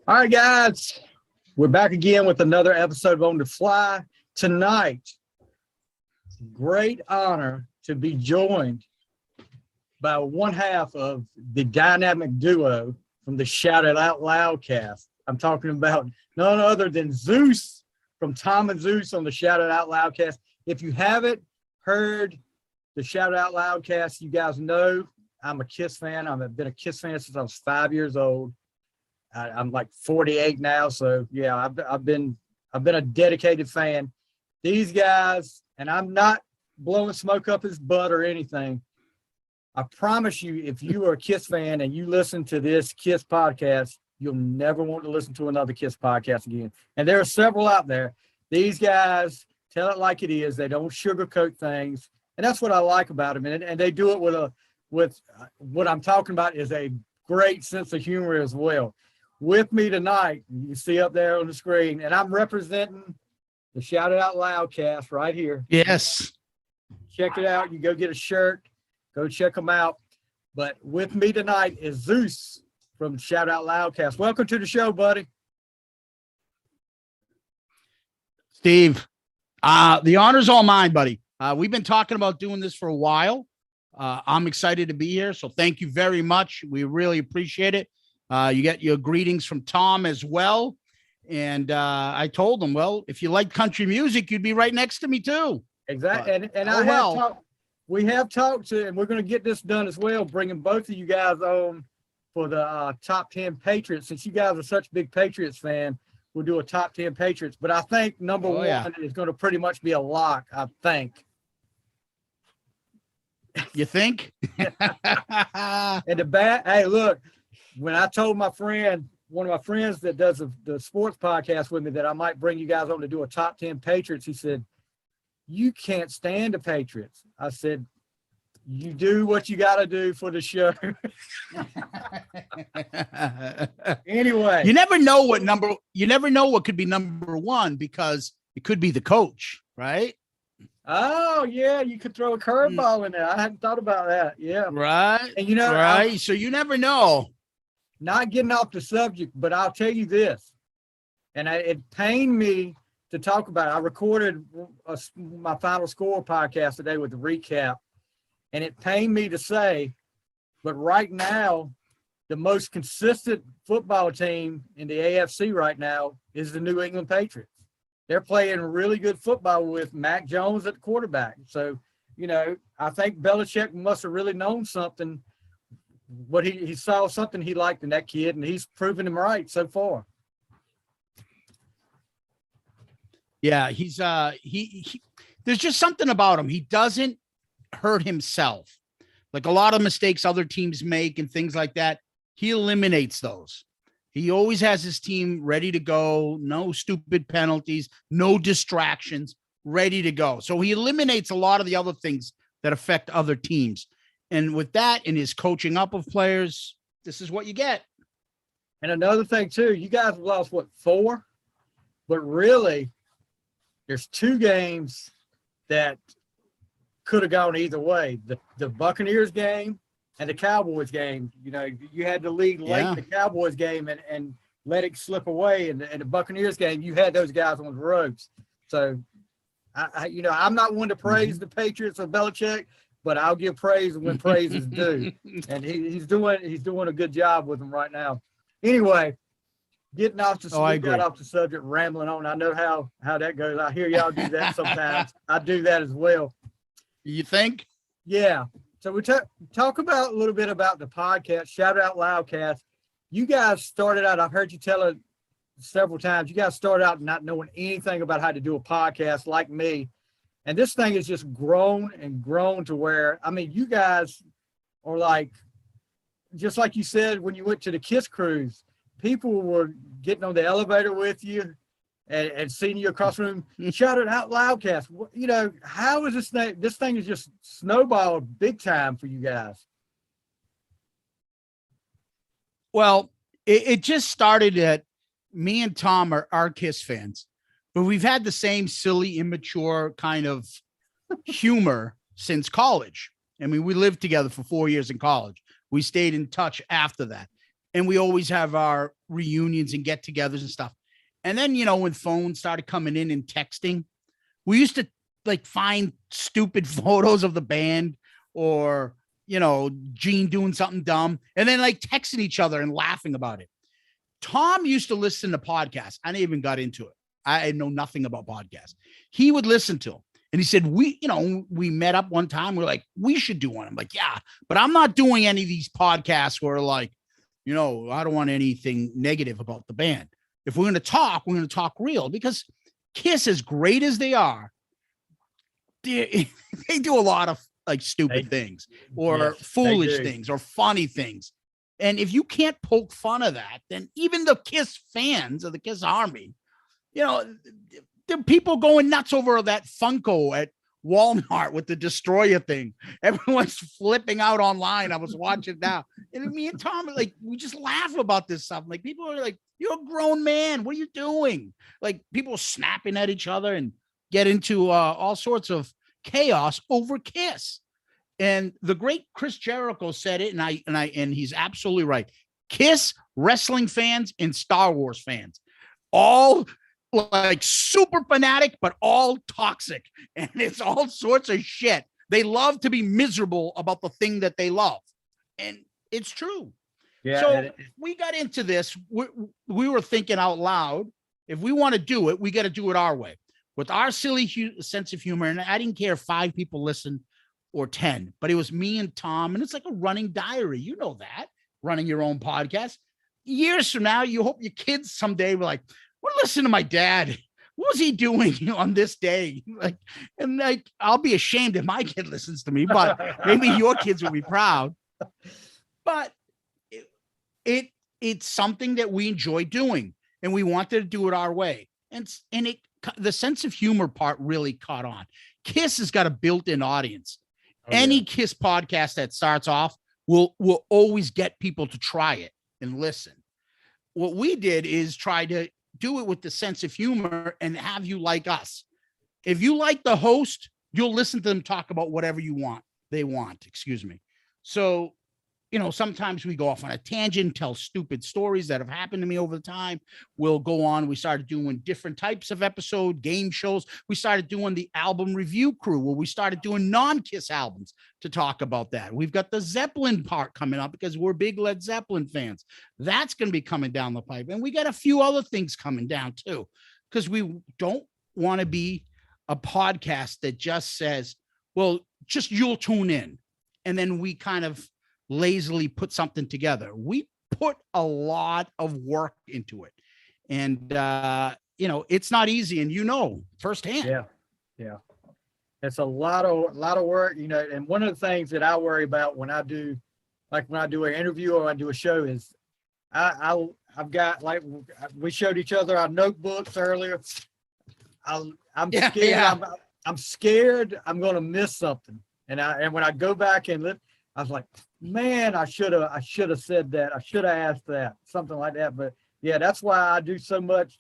All right, guys, we're back again with another episode of On the Fly. Tonight, great honor to be joined by one half of the dynamic duo from the Shout It Out Loud cast. I'm talking about none other than Zeus from Tom and Zeus on the Shout It Out Loud cast. If you haven't heard the Shout It Out Loud cast, you guys know I'm a Kiss fan. I've been a Kiss fan since I was 5 years old. I'm like 48 now, so yeah, I've been a dedicated fan. These guys, and I'm not blowing smoke up his butt or anything. I promise you, if you are a Kiss fan and you listen to this Kiss podcast, you'll never want to listen to another Kiss podcast again. And there are several out there. These guys tell it like it is. They don't sugarcoat things, and that's what I like about them. And they do it with what I'm talking about is a great sense of humor as well. With me tonight, you see up there on the screen, and I'm representing the Shout It Out Loud cast right here. Yes. Check it out. You go get a shirt. Go check them out. But with me tonight is Zeus from Shout Out Loud cast. Welcome to the show, buddy. Steve, the honor's all mine, buddy. We've been talking about doing this for a while. I'm excited to be here, so thank you very much. We really appreciate it. You get your greetings from Tom as well. And I told him, well, if you like country music, you'd be right next to me too. Exactly. We have talked to, and we're going to get this done as well, bringing both of you guys on for the top 10 Patriots. Since you guys are such big Patriots fan, we'll do a top 10 Patriots. But I think number one is going to pretty much be a lock, I think. You think? And hey, look, when I told my friend, one of my friends that does the sports podcast with me, that I might bring you guys on to do a top 10 Patriots, he said, "You can't stand the Patriots." I said, "You do what you got to do for the show." Anyway, you never know what could be number one, because it could be the coach, right? Oh yeah, you could throw a curveball in there. I hadn't thought about that. Yeah, right. And you know, right. So you never know. Not getting off the subject, but I'll tell you this, and it pained me to talk about it. I recorded my Final Score podcast today with the recap, and it pained me to say, but right now, the most consistent football team in the AFC right now is the New England Patriots. They're playing really good football with Mac Jones at the quarterback. So, you know, I think Belichick must have really known something. What he saw something he liked in that kid, and he's proven him right so far. Yeah, he's he there's just something about him. He doesn't hurt himself. Like a lot of mistakes other teams make and things like that, he eliminates those. He always has his team ready to go, no stupid penalties, no distractions, ready to go. So he eliminates a lot of the other things that affect other teams. And with that and his coaching up of players, this is what you get. And another thing too, you guys have lost 4, but really there's 2 games that could have gone either way. The Buccaneers game and the Cowboys game. You know, you had to lead late in the Cowboys game and let it slip away. And the Buccaneers game, you had those guys on the ropes. So, I'm not one to praise the Patriots or Belichick, but I'll give praise when praise is due. And he's doing a good job with them right now. Anyway, getting off the subject, rambling on. I know how that goes. I hear y'all do that sometimes. I do that as well. You think? Yeah. So we talk about a little bit about the podcast, Shout Out Loudcast. You guys started out, I've heard you tell it several times, you guys started out not knowing anything about how to do a podcast like me. And this thing has just grown and grown to where, I mean, you guys are like, just like you said, when you went to the Kiss cruise, people were getting on the elevator with you and seeing you across the room, Shout It Out Loudcast. You know, how is this thing? This thing is just snowballed big time for you guys. Well, it just started at me and Tom are Kiss fans, but we've had the same silly, immature kind of humor since college. I mean, we lived together for 4 years in college. We stayed in touch after that. And we always have our reunions and get-togethers and stuff. And then, when phones started coming in and texting, we used to like find stupid photos of the band or, Gene doing something dumb and then like texting each other and laughing about it. Tom used to listen to podcasts. I never even got into it. I know nothing about podcasts. He would listen to them. And he said, we met up one time. We're like, we should do one. I'm like, yeah, but I'm not doing any of these podcasts where like, I don't want anything negative about the band. If we're going to talk real, because Kiss, as great as they are, they do a lot of like stupid things or foolish things or funny things. And if you can't poke fun of that, then even the Kiss fans of the Kiss Army, there are people going nuts over that Funko at Walmart with the Destroyer thing. Everyone's flipping out online. I was watching now. And me and Tom, like, we just laugh about this stuff. Like, people are like, you're a grown man. What are you doing? Like, people snapping at each other and get into all sorts of chaos over Kiss. And the great Chris Jericho said it, and he's absolutely right. Kiss, wrestling fans, and Star Wars fans, all like super fanatic, but all toxic, and it's all sorts of shit. They love to be miserable about the thing that they love, and it's true. Yeah. So we got into this. We were thinking out loud. If we want to do it, we got to do it our way with our silly sense of humor. And I didn't care if 5 people listened or 10, but it was me and Tom, and it's like a running diary. You know that, running your own podcast. Years from now, you hope your kids someday were like, well, listen to my dad. What was he doing on this day? Like, I'll be ashamed if my kid listens to me, but maybe your kids will be proud. But it's something that we enjoy doing, and we wanted to do it our way. And the sense of humor part really caught on. Kiss has got a built-in audience. Any Kiss podcast that starts off will always get people to try it and listen. What we did is try to do it with the sense of humor and have you like us. If you like the host, you'll listen to them talk about whatever they want. So, sometimes we go off on a tangent, tell stupid stories that have happened to me over the time. We'll go on. We started doing different types of episode game shows. We started doing the album review crew, where we started doing non-Kiss albums to talk about that. We've got the Zeppelin part coming up because we're big Led Zeppelin fans. That's going to be coming down the pipe. And we got a few other things coming down too, because we don't want to be a podcast that just says, well, just you'll tune in. And then we kind of lazily put something together. We put a lot of work into it, and it's not easy, and firsthand. Yeah, it's a lot of work, and one of the things that I worry about when I do an interview or I do a show is I've got, like, we showed each other our notebooks earlier. I'm scared. Yeah. I'm scared I'm going to miss something, and when I go back and look, I was like, man, I should have said that. I should have asked that, something like that. But yeah, that's why I do so much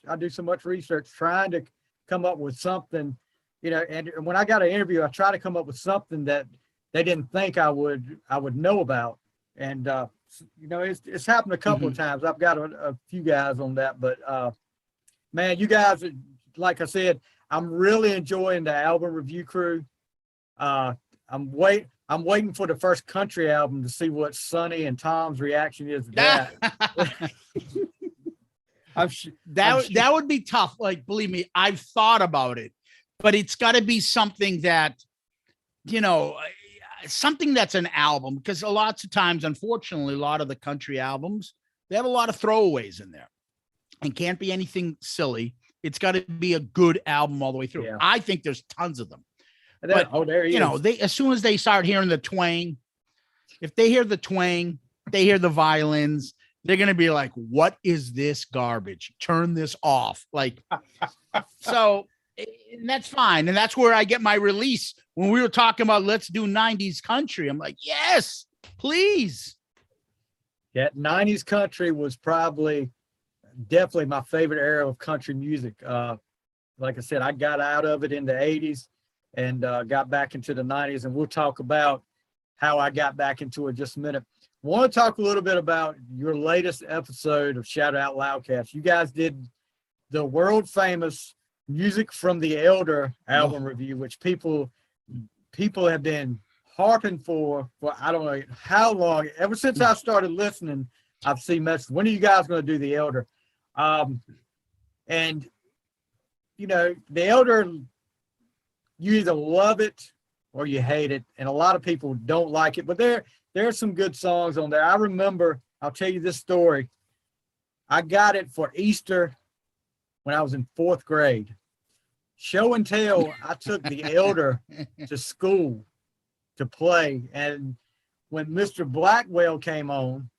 research, trying to come up with something, and when I got an interview, I try to come up with something that they didn't think I would know about. And, it's happened a couple of times. I've got a few guys on that, but man, you guys, like I said, I'm really enjoying the album review crew. I'm waiting for the first country album to see what Sonny and Tom's reaction is to that. That would be tough. Like, believe me, I've thought about it, but it's got to be something that, something that's an album, because lots of times, unfortunately, a lot of the country albums, they have a lot of throwaways in there and can't be anything silly. It's got to be a good album all the way through. Yeah. I think there's tons of them. But, there he is. They, as soon as they start hearing the twang, if they hear the twang, they hear the violins, they're going to be like, what is this garbage? Turn this off. Like, so, and that's fine. And that's where I get my release. When we were talking about, let's do 90s country, I'm like, yes, please. Yeah. 90s country was definitely my favorite era of country music. Like I said, I got out of it in the 80s. And got back into the 90s, and we'll talk about how I got back into it in just a minute. I want to talk a little bit about your latest episode of Shout Out Loudcast. You guys did the world famous Music from the Elder album review, which people have been harping for I don't know how long. Ever since I started listening, I've seen messages. When are you guys going to do the Elder? And you know, the Elder, you either love it or you hate it, and a lot of people don't like it. But there are some good songs on there. I remember, I'll tell you this story. I got it for Easter when I was in 4th grade. Show and tell, I took the Elder to school to play. And when Mr. Blackwell came on,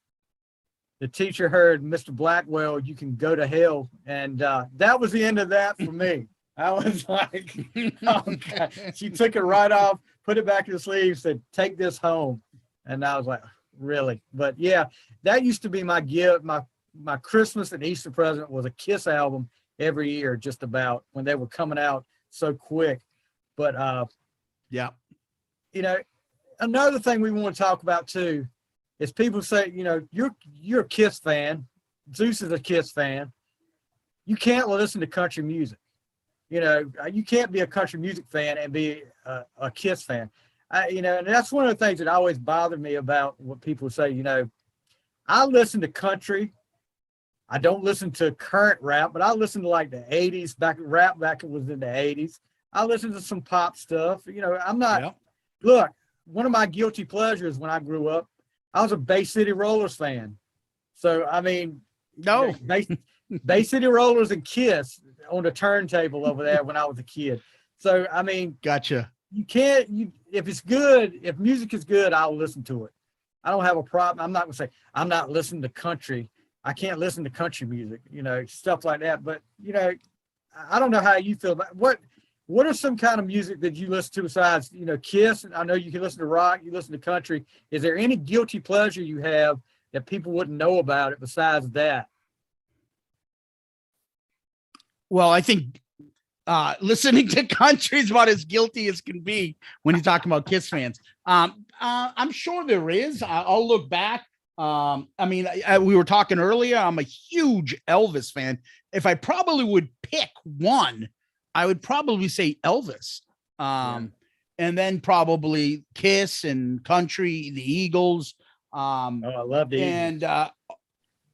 the teacher heard, "Mr. Blackwell, you can go to hell." And that was the end of that for me. I was like, okay. She took it right off, put it back in the sleeve, said, "Take this home." And I was like, really? But yeah, that used to be my gift. My Christmas and Easter present was a Kiss album every year, just about, when they were coming out so quick. But yeah, you know, another thing we want to talk about too is people say, you know, you're a Kiss fan. Zeus is a Kiss fan. You can't listen to country music. You know, you can't be a country music fan and be a Kiss fan. You know, and that's one of the things that always bothered me about what people say. You know, I listen to country. I don't listen to current rap, but I listen to like the 80s, rap back it was in the 80s. I listen to some pop stuff. You know, I'm not, look, one of my guilty pleasures when I grew up, I was a Bay City Rollers fan. So, I mean, Bay City Rollers and Kiss on the turntable over there when I was a kid. So, I mean, gotcha. You can't, if it's good, if music is good, I'll listen to it. I don't have a problem. I'm not going to say, I'm not listening to country. I can't listen to country music, you know, stuff like that. But, you know, I don't know how you feel about what are some kind of music that you listen to besides, you know, Kiss? I know you can listen to rock, you listen to country. Is there any guilty pleasure you have that people wouldn't know about it besides that? Well, I think listening to country is about as guilty as can be when you're talking about Kiss fans. I'm sure there is. I'll look back. I mean, we were talking earlier. I'm a huge Elvis fan. If I probably would pick one, I would probably say Elvis. And then probably Kiss and country, the Eagles. I love the Eagles. And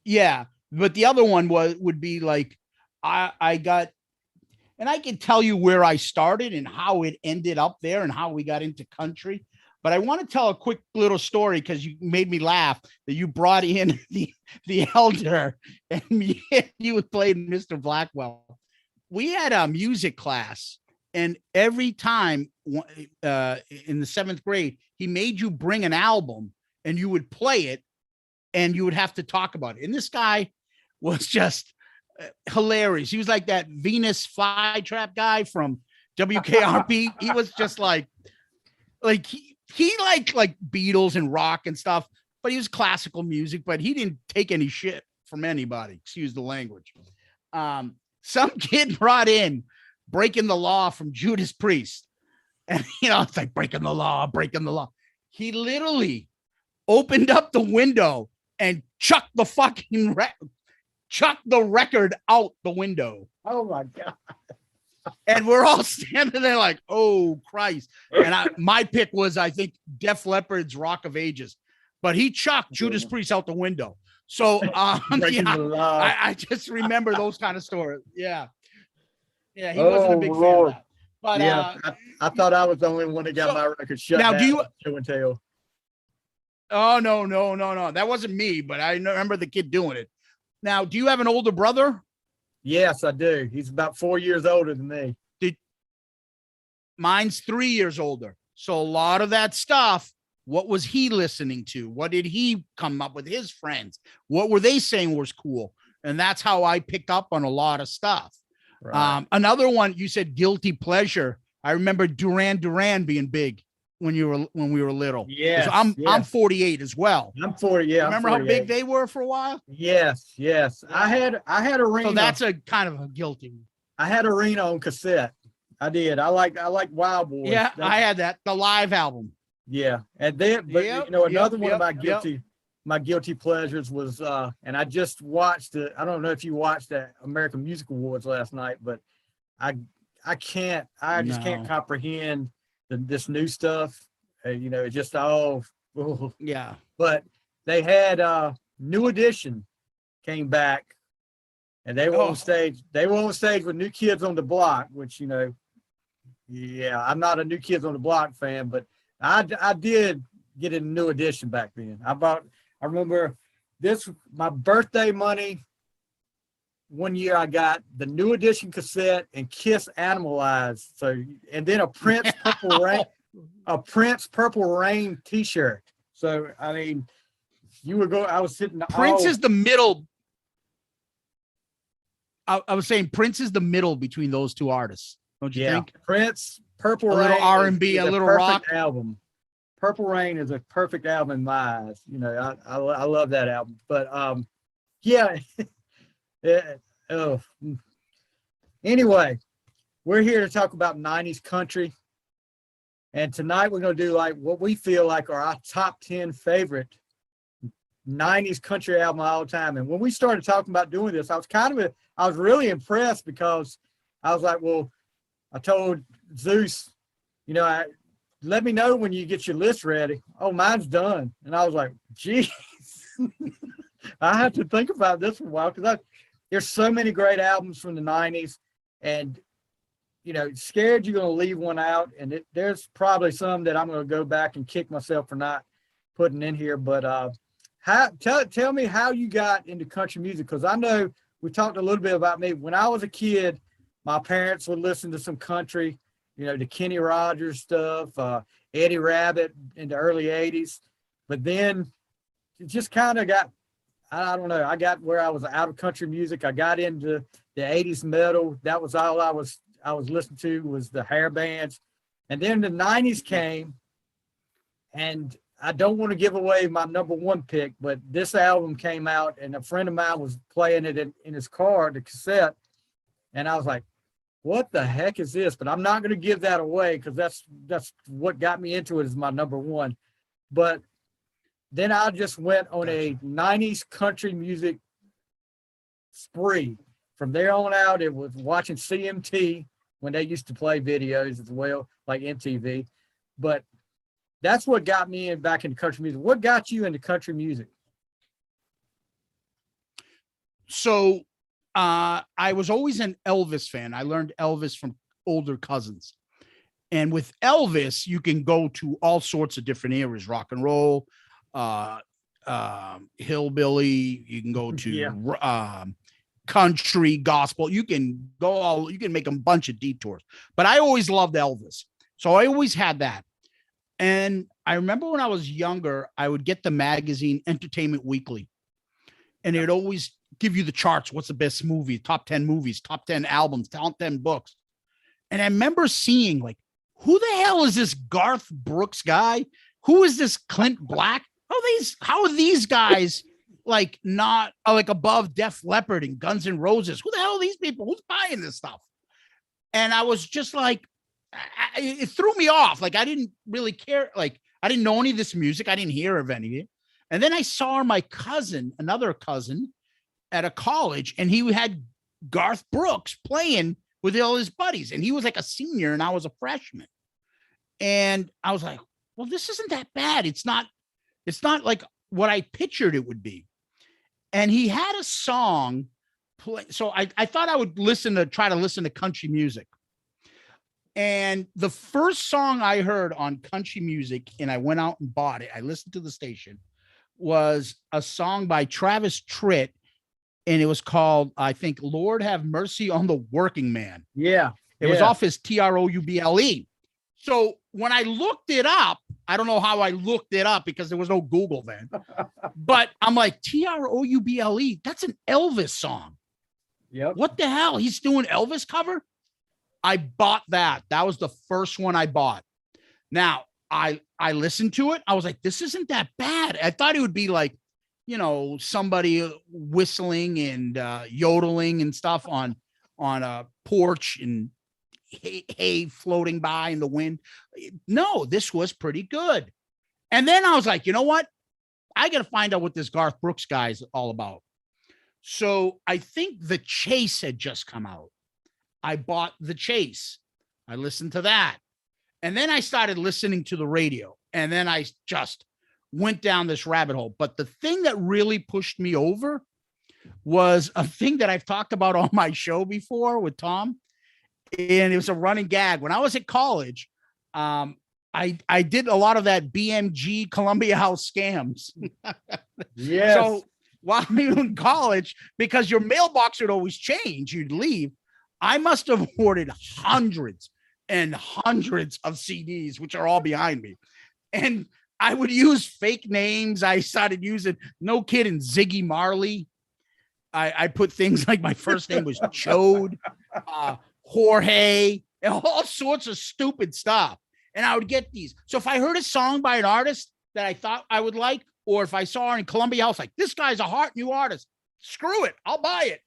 yeah, but the other one would be like I got, and I can tell you where I started and how it ended up there and how we got into country. But I want to tell a quick little story because you made me laugh that you brought in the Elder and you played Mr. Blackwell. We had a music class, and every time in the 7th grade, he made you bring an album and you would play it and you would have to talk about it. And this guy was just hilarious. He was like that Venus flytrap guy from WKRP. He was just like he liked like Beatles and rock and stuff, but he was classical music, but he didn't take any shit from anybody. Excuse the language. Some kid brought in Breaking the Law from Judas Priest. And, you know, it's like breaking the law. He literally opened up the window and chucked the fucking record out the window. Oh my God. And we're all standing there like, oh Christ. And my pick was, I think, Def Leppard's Rock of Ages, but he chucked Judas Priest out the window. So I just remember those kind of stories. Yeah. Yeah. He wasn't a big fan of that. But yeah, I thought I was the only one that got my record shut now, down. do you show and tell? Oh, no. That wasn't me, but I remember the kid doing it. Now, do you have an older brother? Yes, I do. He's about 4 years older than me. Mine's 3 years older. So a lot of that stuff, what was he listening to? What did he come up with his friends? What were they saying was cool? And that's how I picked up on a lot of stuff. Right. Another one, you said guilty pleasure. I remember Duran Duran being big when we were little. Yes, I'm 48 as well. I'm 40. Yeah. Remember how big they were for a while? Yes. Yeah. I had a Reno. So that's a kind of a guilty. I had a Reno on cassette. I did. I like Wild Boys. Yeah, I had that. The live album. Yeah. And then, but Yep, you know, yep, another one of yep, my guilty pleasures was, and I just watched it. I don't know if you watched the American Music Awards last night, but I, I just can't No. comprehend this new stuff. You know, it's just all, Yeah. but they had, New Edition came back and they were on Oh, stage. They were on stage with New Kids on the Block, which, you know, yeah, I'm not a New Kids on the Block fan, but I did get a New Edition back then. I remember this, my birthday money. One year I got the New Edition cassette and Kiss Animalized. So, and then a Prince Purple Rain t-shirt. So, I mean, I was sitting, Prince is the middle. I was saying Prince is the middle between those two artists. Don't you think? Prince, Purple A Rain. little R&B, a little rock. Album. Purple Rain is a perfect album in my eyes. You know, I love that album. But yeah. Anyway, we're here to talk about 90s country. And tonight we're going to do like what we feel like are our top 10 favorite 90s country album of all time. And when we started talking about doing this, I was really impressed because I was like, well, I told Zeus, you know, let me know when you get your list ready. Oh, mine's done. And I was like, geez, I have to think about this for a while because there's so many great albums from the 90s, and, you know, scared you're going to leave one out. And there's probably some that I'm going to go back and kick myself for not putting in here. But tell me how you got into country music, because I know we talked a little bit about me. When I was a kid, my parents would listen to some country, you know, the Kenny Rogers stuff, Eddie Rabbitt in the early 80s. But then it just kind of got, I don't know, I got where I was out of country music. I got into the 80s metal. That was all I was listening to, was the hair bands. And then the 90s came, and I don't want to give away my number one pick, but this album came out and a friend of mine was playing it in his car, the cassette. And I was like, what the heck is this? But I'm not going to give that away because that's what got me into it, is my number one. But then I just went on a 90s country music spree. From there on out, it was watching CMT when they used to play videos as well, like MTV. But that's what got me back into country music. What got you into country music? So I was always an Elvis fan. I learned Elvis from older cousins. And with Elvis, you can go to all sorts of different eras: rock and roll, hillbilly, you can go to country, gospel. You can make a bunch of detours. But I always loved Elvis. So I always had that. And I remember when I was younger, I would get the magazine Entertainment Weekly, and it would always give you the charts. What's the best movie, top 10 movies, top 10 albums, top 10 books. And I remember seeing, like, who the hell is this Garth Brooks guy? Who is this Clint Black? How are these guys like not like above Def Leppard and Guns N' Roses? Who the hell are these people? Who's buying this stuff? And I was just like, it threw me off. Like, I didn't really care. Like, I didn't know any of this music. I didn't hear of any of it. And then I saw my cousin, another cousin, at a college, and he had Garth Brooks playing with all his buddies. And he was like a senior and I was a freshman. And I was like, well, this isn't that bad. It's not like what I pictured it would be. And he had a song play. So I thought I would try to listen to country music. And the first song I heard on country music, and I went out and bought it, I listened to the station, was a song by Travis Tritt. And it was called, I think, Lord Have Mercy on the Working Man. Yeah. It was off his Trouble. So when I looked it up, I don't know how I looked it up because there was no Google then, but I'm like, Trouble, that's an Elvis song. Yep. What the hell? He's doing Elvis cover? I bought that. That was the first one I bought. Now, I listened to it. I was like, this isn't that bad. I thought it would be like, you know, somebody whistling and yodeling and stuff on a porch and hay floating by in the wind. No, this was pretty good. And then I was like, you know what? I got to find out what this Garth Brooks guy is all about. So I think The Chase had just come out. I bought The Chase. I listened to that. And then I started listening to the radio. And then I just went down this rabbit hole. But the thing that really pushed me over was a thing that I've talked about on my show before with Tom. And it was a running gag. When I was at college, I did a lot of that BMG Columbia House scams. Yes. So while we were in college, because your mailbox would always change, you'd leave. I must have ordered hundreds and hundreds of CDs, which are all behind me. And I would use fake names. I started using, no kidding, Ziggy Marley. I put things like my first name was Chode, Jorge, and all sorts of stupid stuff. And I would get these. So if I heard a song by an artist that I thought I would like, or if I saw her in Columbia House, like, this guy's a hot new artist, screw it, I'll buy it.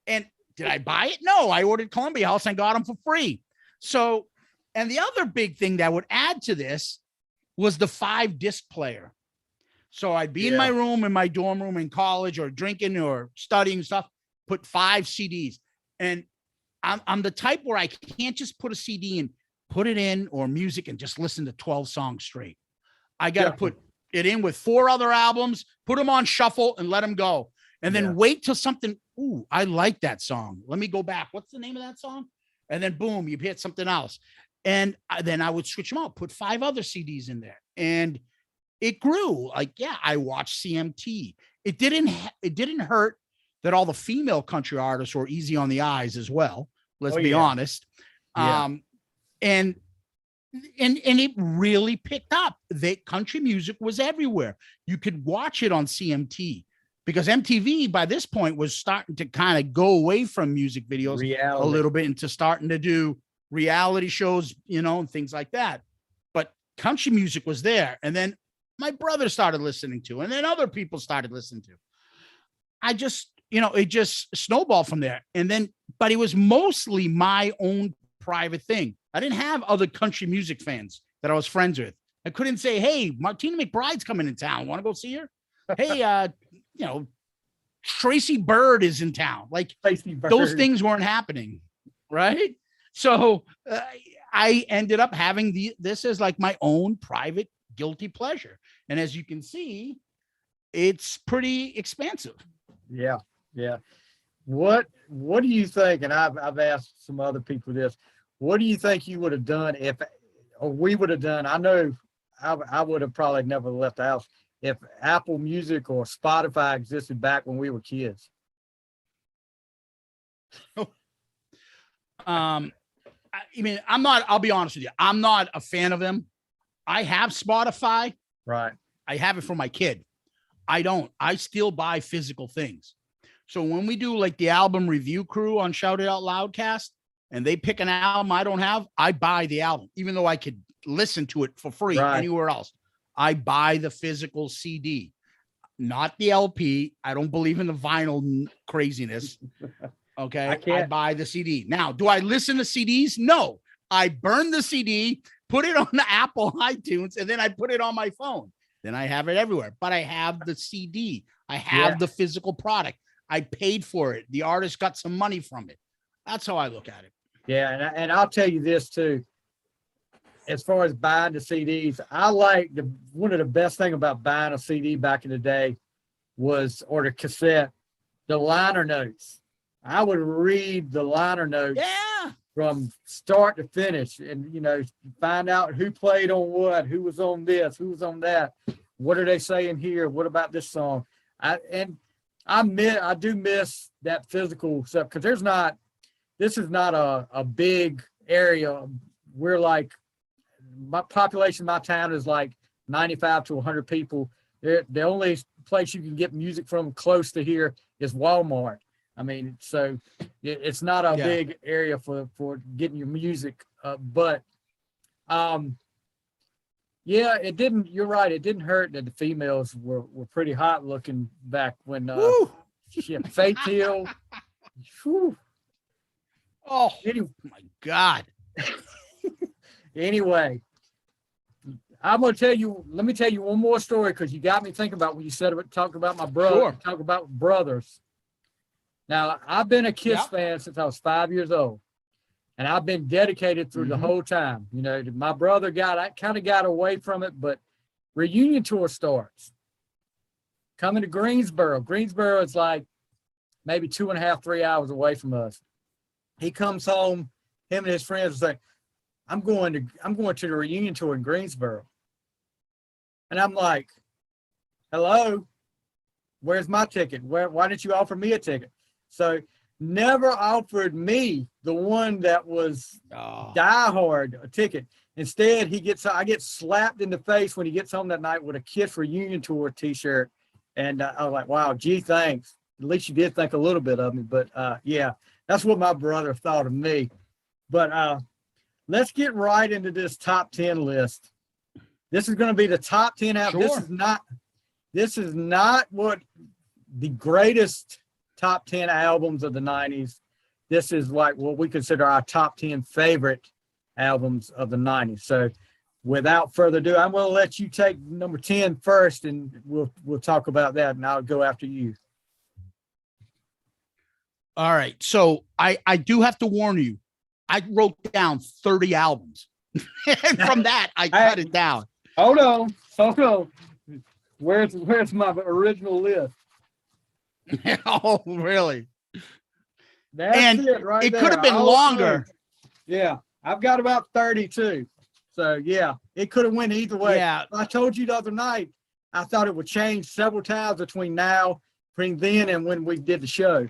And did I buy it? No, I ordered Columbia House and got them for free. So, and the other big thing that would add to this was the 5-disc player. So I'd be in my room, in my dorm room in college, or drinking or studying stuff, put 5 CDs. And I'm the type where I can't just put a CD and put it in, or music, and just listen to 12 songs straight. I got to put it in with 4 other albums, put them on shuffle and let them go. And then wait till something, ooh, I like that song. Let me go back. What's the name of that song? And then boom, you hit something else. And then I would switch them out, put 5 other CDs in there. And it grew. Like, I watched CMT. It didn't hurt that all the female country artists were easy on the eyes as well. Let's be honest. And it really picked up. That country music was everywhere. You could watch it on CMT, because MTV by this point was starting to kind of go away from music videos a little bit into starting to do reality shows, and things like that. But country music was there. And then my brother started listening to, and then other people started listening to. I just, it just snowballed from there. And then, but it was mostly my own private thing. I didn't have other country music fans that I was friends with. I couldn't say, hey, Martina McBride's coming in town. Want to go see her? Hey, Tracy Bird is in town. Like, those things weren't happening. Right. So I ended up having this as like my own private guilty pleasure. And as you can see, it's pretty expansive. Yeah. Yeah. What do you think? And I've asked some other people this. What do you think you would have done or we would have done? I know I would have probably never left the house if Apple Music or Spotify existed back when we were kids. I'll be honest with you. I'm not a fan of them. I have Spotify. Right. I have it for my kid. I still buy physical things. So when we do like the album review crew on Shout It Out Loudcast, and they pick an album I don't have, I buy the album, even though I could listen to it for free anywhere else. I buy the physical CD, not the LP. I don't believe in the vinyl craziness. Okay. I buy the CD. Now, do I listen to CDs? No, I burn the CD, put it on the Apple iTunes, and then I put it on my phone. Then I have it everywhere, but I have the CD. I have the physical product. I paid for it. The artist got some money from it. That's how I look at it. Yeah. And I'll tell you this too. As far as buying the CDs, I like one of the best thing about buying a CD back in the day was, or the cassette, the liner notes. I would read the liner notes from start to finish, and find out who played on what, who was on this, who was on that. What are they saying here? What about this song? I do miss that physical stuff, because this is not a big area. We're like, my population, my town is like 95 to 100 people. The only place you can get music from close to here is Walmart. I mean, so it's not a big area for getting your music. But it didn't, you're right. It didn't hurt that the females were pretty hot looking back when Faith Hill. Oh my God. Anyway, I'm gonna tell you. Let me tell you one more story because you got me thinking about when you said about talk about my brother. Sure. Talk about brothers. Now I've been a Kiss Yep. fan since I was 5 years old, and I've been dedicated through the whole time. You know, my brother kind of got away from it, but reunion tour starts. Coming to Greensboro. Greensboro is like maybe 2.5, 3 hours away from us. He comes home, him and his friends say, I'm going to the reunion tour in Greensboro. And I'm like, hello, where's my ticket? Why didn't you offer me a ticket? So never offered me, the one that was diehard, a ticket. Instead, I get slapped in the face when he gets home that night with a Kiss reunion tour t-shirt. And I was like, wow, gee, thanks. At least you did think a little bit of me. But yeah, that's what my brother thought of me. But let's get right into this top 10 list. This is going to be the top 10 albums. Sure. This is not what the greatest top 10 albums of the 90s. This is like what we consider our top 10 favorite albums of the 90s. So without further ado, I'm going to let you take number 10 first, and we'll talk about that, and I'll go after you. All right. So I do have to warn you. I wrote down 30 albums. And from that, I cut it down. Hold on. Where's my original list? Oh, really? That's it right it there. could have been longer. Yeah, I've got about 32. So yeah, it could have went either way. Yeah. I told you the other night, I thought it would change several times between then and when we did the show.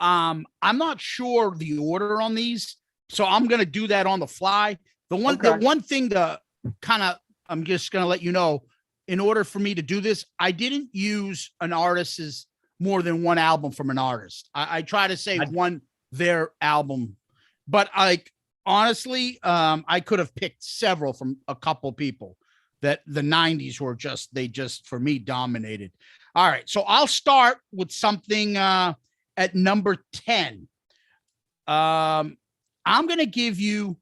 I'm not sure the order on these, so I'm going to do that on the fly. The one thing I'm just going to let you know, in order for me to do this, I didn't use an artist's more than one album from an artist. I try to say their album, but honestly, I could have picked several from a couple people that the 90s were just for me dominated. All right. So I'll start with something, at number 10. I'm going to give you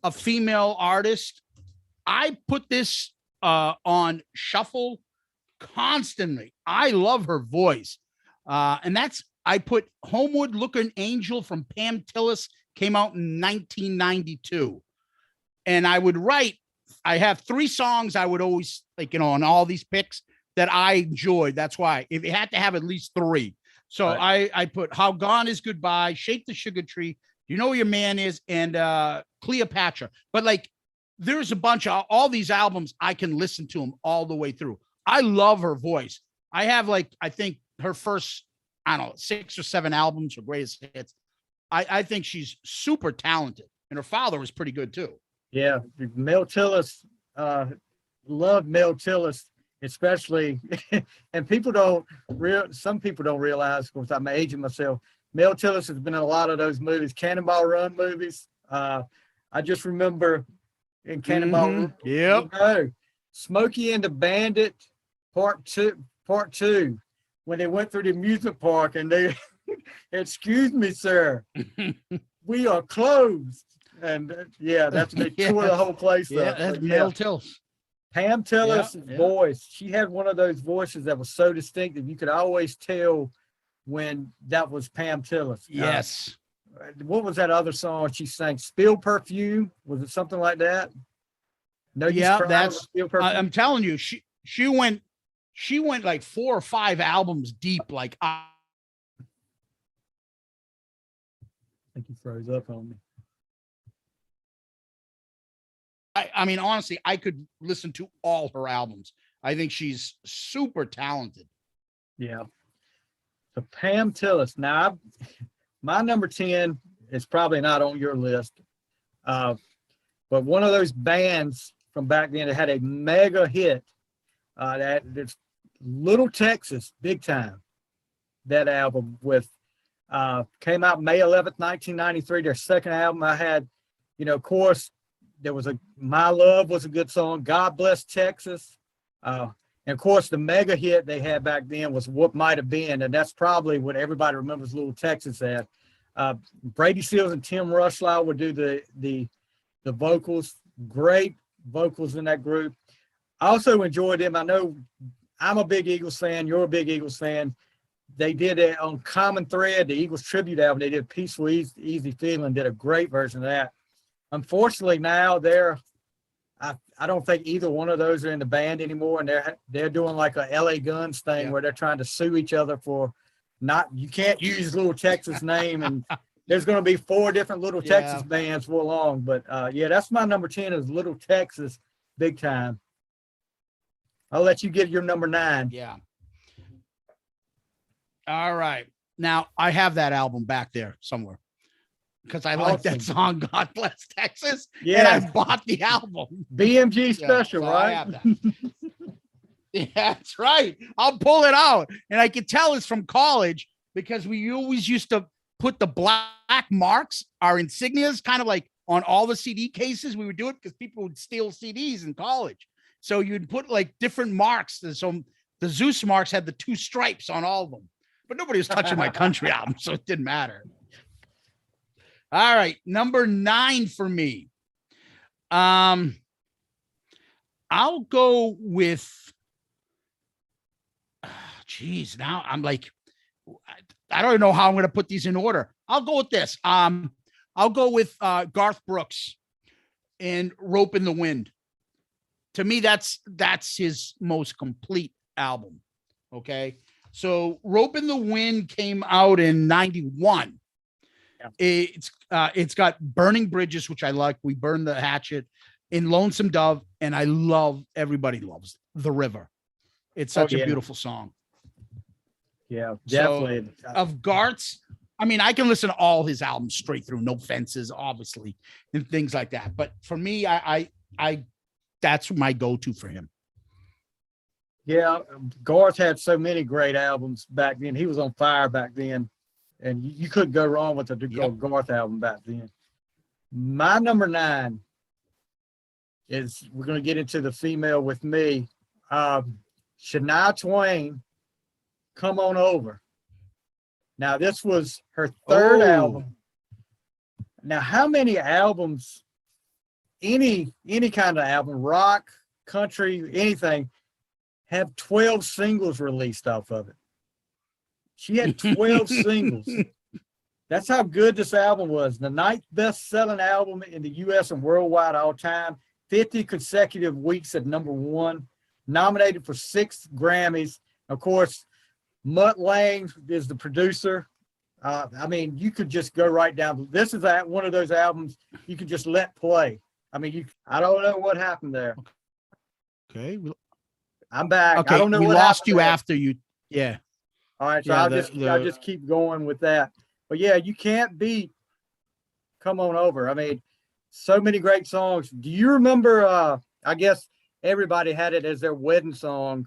a female artist. I put this on shuffle constantly. I love her voice. And I put Homeward Looking Angel from Pam Tillis, came out in 1992. And I have 3 songs I would always on all these picks that I enjoyed. That's why if it had to have at least 3. So right. I put How Gone Is Goodbye, Shake the Sugar Tree, You Know Where Your Man Is, and Cleopatra. But there's a bunch of all these albums, I can listen to them all the way through. I love her voice. I have I think her first, 6 or 7 albums, her greatest hits. I think she's super talented, and her father was pretty good too. Yeah, Mel Tillis, love Mel Tillis, especially, and some people don't realize, of course, I'm aging myself. Mel Tillis has been in a lot of those movies, Cannonball Run movies. I just remember in Cannonball Run, yep. Smokey and the Bandit, part two, when they went through the amusement park and they, excuse me, sir, we are closed. And that's they tore the whole place up. That's Mel Tillis. Pam Tillis' voice. She had one of those voices that was so distinctive. You could always tell when that was Pam Tillis. Yes. What was that other song she sang? Spill Perfume? Was it something like that? No, that's Spill Perfume. I'm telling you, she went 4 or 5 albums deep. I think he froze up on me. I mean, honestly, I could listen to all her albums. I think she's super talented. Yeah. So Pam Tillis. Now, my number 10 is probably not on your list, but one of those bands from back then that had a mega hit, that's Little Texas, Big Time. That album came out May 11th, 1993. Their second album. I had, of course, there was My Love was a good song. God Bless Texas. And of course, the mega hit they had back then was What Might Have Been. And that's probably what everybody remembers Little Texas as. Brady Seals and Tim Rushlow would do the vocals. Great vocals in that group. I also enjoyed them. I know I'm a big Eagles fan. You're a big Eagles fan. They did it on Common Thread, the Eagles tribute album. They did Peaceful Easy Feeling, did a great version of that. Unfortunately, now I don't think either one of those are in the band anymore, and they're doing like a LA Guns thing where they're trying to sue each other for you can't use Little Texas name, and there's going to be 4 different Little Texas bands for long. But that's my number 10 is Little Texas, big time. I'll let you get your number 9. Yeah. All right. Now I have that album back there somewhere because I like that song, God Bless Texas. Yeah. And I bought the album. BMG special, so right? I have that. Yeah, that's right. I'll pull it out. And I can tell it's from college because we always used to put the black marks, our insignias, kind of like on all the CD cases. We would do it because people would steal CDs in college. So you'd put like different marks. So the Zeus marks had the 2 stripes on all of them, but nobody was touching my country album, so it didn't matter. All right, number 9 for me. I'll go with. Geez, now I'm like, I don't know how I'm going to put these in order. I'll go with this. I'll go with Garth Brooks and Rope in the Wind. To me, that's his most complete album. Okay. So Rope in the Wind came out in 91. Yeah. It's got Burning Bridges, which I like. We Burn the Hatchet, in Lonesome Dove. And everybody loves The River. It's such a beautiful song. Yeah, definitely. So, of Garth's, I mean, I can listen to all his albums straight through, no fences, obviously, and things like that. But for me, I that's my go-to for him. Yeah, Garth had so many great albums back then. He was on fire back then, and you couldn't go wrong with the Garth album back then. My number 9 is, we're going to get into the female with me, Shania Twain, Come On Over. Now, this was her 3rd album. Now, how many albums, any kind of album, rock, country, anything, have 12 singles released off of it? She had 12 singles. That's how good this album was. The 9th best-selling album in the U.S. and worldwide all time. 50 consecutive weeks at number 1. Nominated for 6 Grammys. Of course, Mutt Lange is the producer. I mean, you could just go right down. This is one of those albums you could just let play. I mean, I don't know what happened there. Okay. I'm back. Okay, I don't know we what lost you there. after you. Yeah. All right, so I'll just keep going with that. But yeah, you can't beat Come On Over. I mean, so many great songs. Do you remember, I guess everybody had it as their wedding song,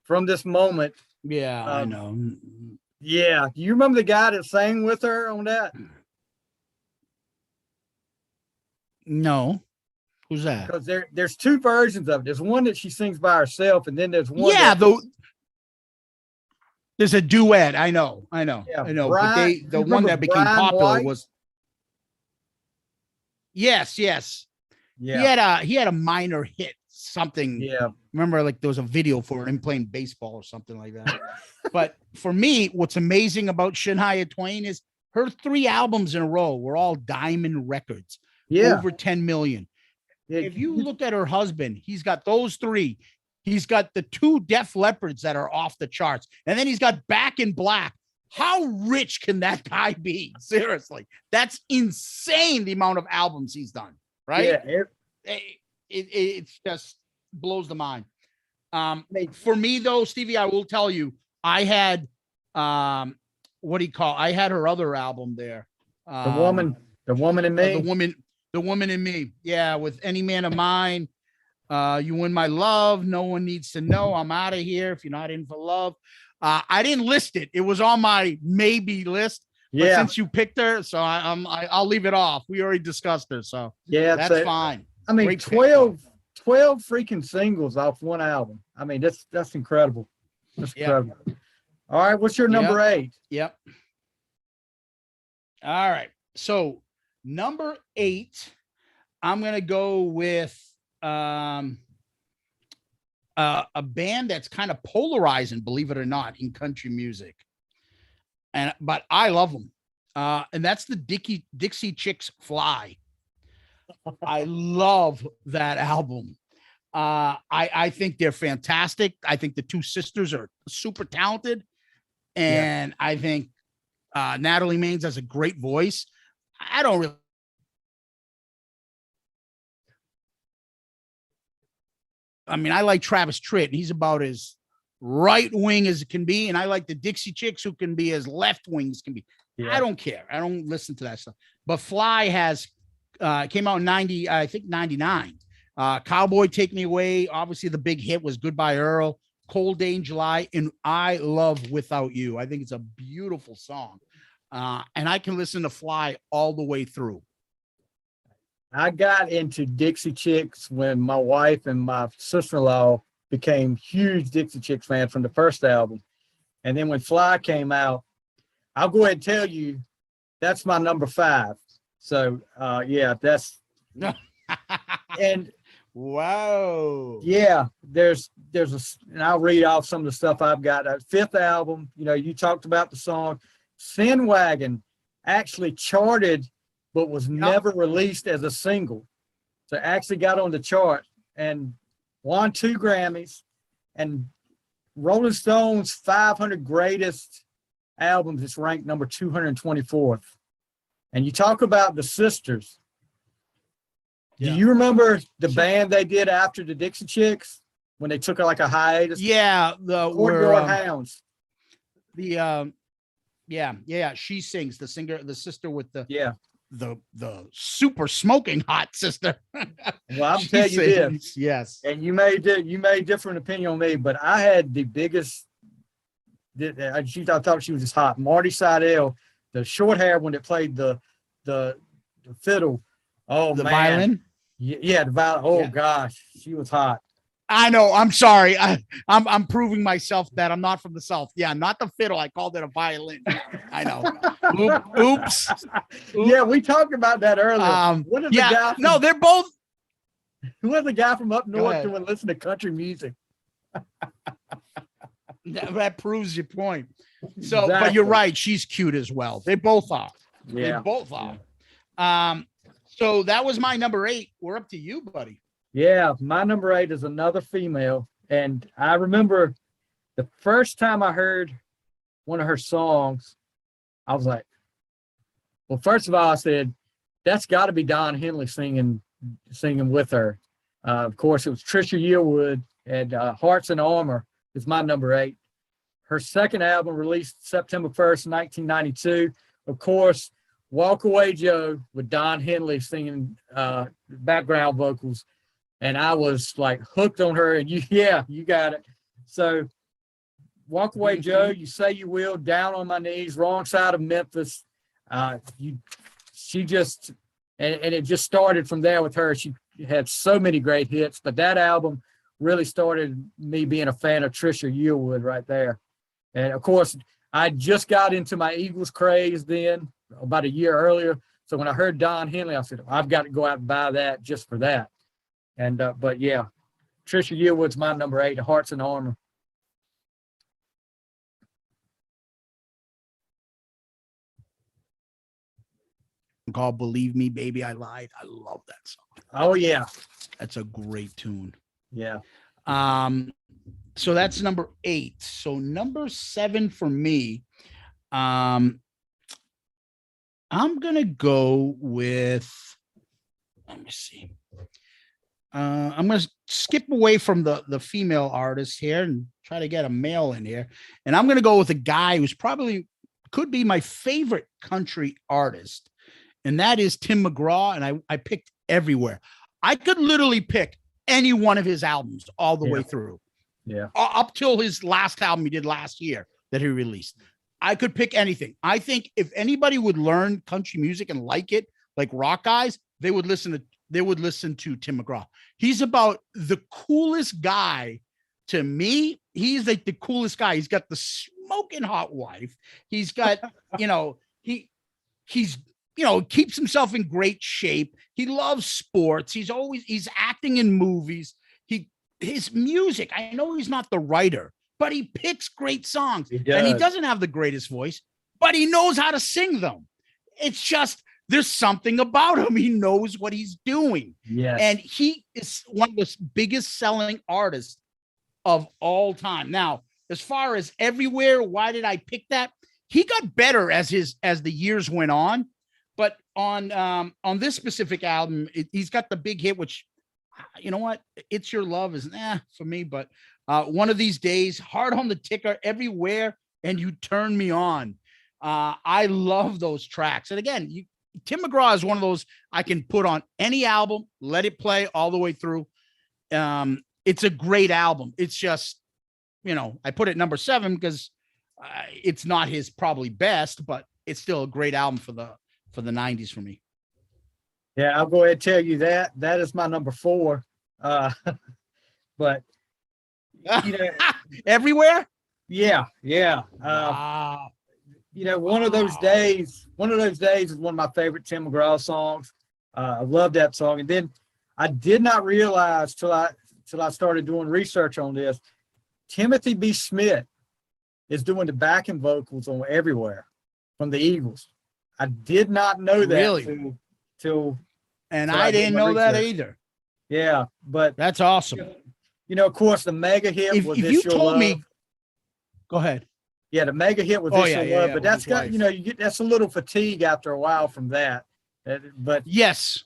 From This Moment. Yeah, I know. Yeah. Do you remember the guy that sang with her on that? No. Who's that? Because there's 2 versions of it. There's one that she sings by herself, and then there's one. Yeah, there's a duet. I know. Yeah, I know. Brian, But the one that became Brian popular White? was. Yes. Yeah. He had a minor hit, something. Yeah. Remember, like there was a video for him playing baseball or something like that. But for me, what's amazing about Shania Twain is her 3 albums in a row were all diamond records. Yeah. Over 10 million. Yeah. If you look at her husband, he's got those 3. He's got the 2 Def Leopards that are off the charts. And then he's got Back in Black. How rich can that guy be? Seriously. That's insane, the amount of albums he's done. Right? Yeah. It just blows the mind. For me, though, Stevie, I will tell you, I had, I had her other album there. The Woman in Me. The Woman in Me. Yeah, with Any Man of Mine. You Win My Love. No One Needs to Know. I'm Out of Here if you're not in for love. I didn't list it. It was on my maybe list. But since you picked her, so I'll leave it off. We already discussed her, so that's fine. I mean, 12 freaking singles off one album. I mean, that's incredible. That's incredible. All right, what's your number 8? Yep. All right. So number 8, I'm going to go with a band that's kind of polarizing, believe it or not, in country music. But I love them. And that's the Dixie Chicks Fly. I love that album. I think they're fantastic. I think the two sisters are super talented. And I think Natalie Maines has a great voice. I don't really. I mean, I like Travis Tritt. He's about as right wing as it can be. And I like the Dixie Chicks, who can be as left wing as can be. Yeah. I don't care. I don't listen to that stuff. But Fly has came out in 90, I think 99. Cowboy Take Me Away. Obviously, the big hit was Goodbye Earl, Cold Day in July, and I love Without You. I think it's a beautiful song. And I can listen to Fly all the way through. I got into Dixie Chicks when my wife and my sister-in-law became huge Dixie Chicks fans from the first album. And then when Fly came out, I'll go ahead and tell you, that's my number 5. So, that's, and wow. Yeah, there's and I'll read off some of the stuff I've got. 5th album, you talked about the song. Sin Wagon actually charted, but was never released as a single. So it actually got on the chart and won 2 Grammys. And Rolling Stone's 500 greatest albums, it's ranked number 224th. And you talk about the sisters. Yeah. Do you remember the band they did after the Dixie Chicks when they took like a hiatus? Yeah, the Courtyard Hounds. She sings, the singer, the sister with the the super smoking hot sister. Well, I'm telling you this. Yes. And you may different opinion on me, but I had the biggest. I thought she was just hot. Marty Seidel, the short hair one that played the fiddle. Oh, the man. Violin. Yeah, the violin. Oh gosh, she was hot. I know. I'm sorry. I'm proving myself that I'm not from the South. Yeah, not the fiddle. I called it a violin. I know. Oops. Yeah, we talked about that earlier. They're both. Who was the guy from up north who would listen to country music? That proves your point. So, exactly. But you're right. She's cute as well. They both are. Yeah. They both are. So that was my number 8. We're up to you, buddy. Yeah, my number 8 is another female. And I remember the first time I heard one of her songs, I was like, well, first of all, I said, that's got to be Don Henley singing with her. Of course, it was Trisha Yearwood, and Hearts and Armor is my number 8. Her second album released September 1st, 1992. Of course, Walk Away Joe with Don Henley singing background vocals. And I was like hooked on her, and you got it. So Walk Away Joe, You Say You Will, Down on My Knees, Wrong Side of Memphis. She just, and it just started from there with her. She had so many great hits, but that album really started me being a fan of Trisha Yearwood right there. And of course, I just got into my Eagles craze then, about a year earlier. So when I heard Don Henley, I said, I've got to go out and buy that just for that. And, but yeah, Trisha Yearwood's my number 8, Hearts and Armor. Called Believe Me, Baby, I Lied. I love that song. Oh, yeah. That's a great tune. Yeah. So that's number 8. So number 7 for me, I'm going to go with, let me see. I'm going to skip away from the female artists here and try to get a male in here. And I'm going to go with a guy who's probably could be my favorite country artist. And that is Tim McGraw. And I picked everywhere. I could literally pick any one of his albums all the way through. Yeah. Up till his last album he did last year that he released. I could pick anything. I think if anybody would learn country music and like it, like rock guys, they would listen to Tim McGraw. He's about the coolest guy to me. He's like the coolest guy. He's got the smoking hot wife. He's got, he's keeps himself in great shape. He loves sports. He's acting in movies. His music, I know he's not the writer, but he picks great songs. And he doesn't have the greatest voice, but he knows how to sing them. It's just, there's something about him. He knows what he's doing. Yes. And he is one of the biggest selling artists of all time. Now, as far as Everywhere, why did I pick that? He got better as the years went on, but on this specific album, he's got the big hit, which, you know what? It's Your Love is for me, but One of These Days, Hard on the Ticker, Everywhere, and You Turn Me On. I love those tracks. And again, Tim McGraw is one of those I can put on any album, let it play all the way through. It's a great album. It's just, I put it number 7 because it's not his probably best, but it's still a great album for the 90s for me. Yeah, I'll go ahead and tell you that is my number 4. But Everywhere. Yeah. Wow. One of those days is one of my favorite Tim McGraw songs. I love that song. And then I did not realize till I started doing research on this, Timothy B. Smith is doing the backing vocals on Everywhere from the Eagles. I did not know that really till I didn't know that either. Yeah, but that's awesome. Of course, the mega hit was This Your Love. Go ahead. Yeah, the mega hit was This Your Love, but that's got, you get that's a little fatigue after a while from that. But yes.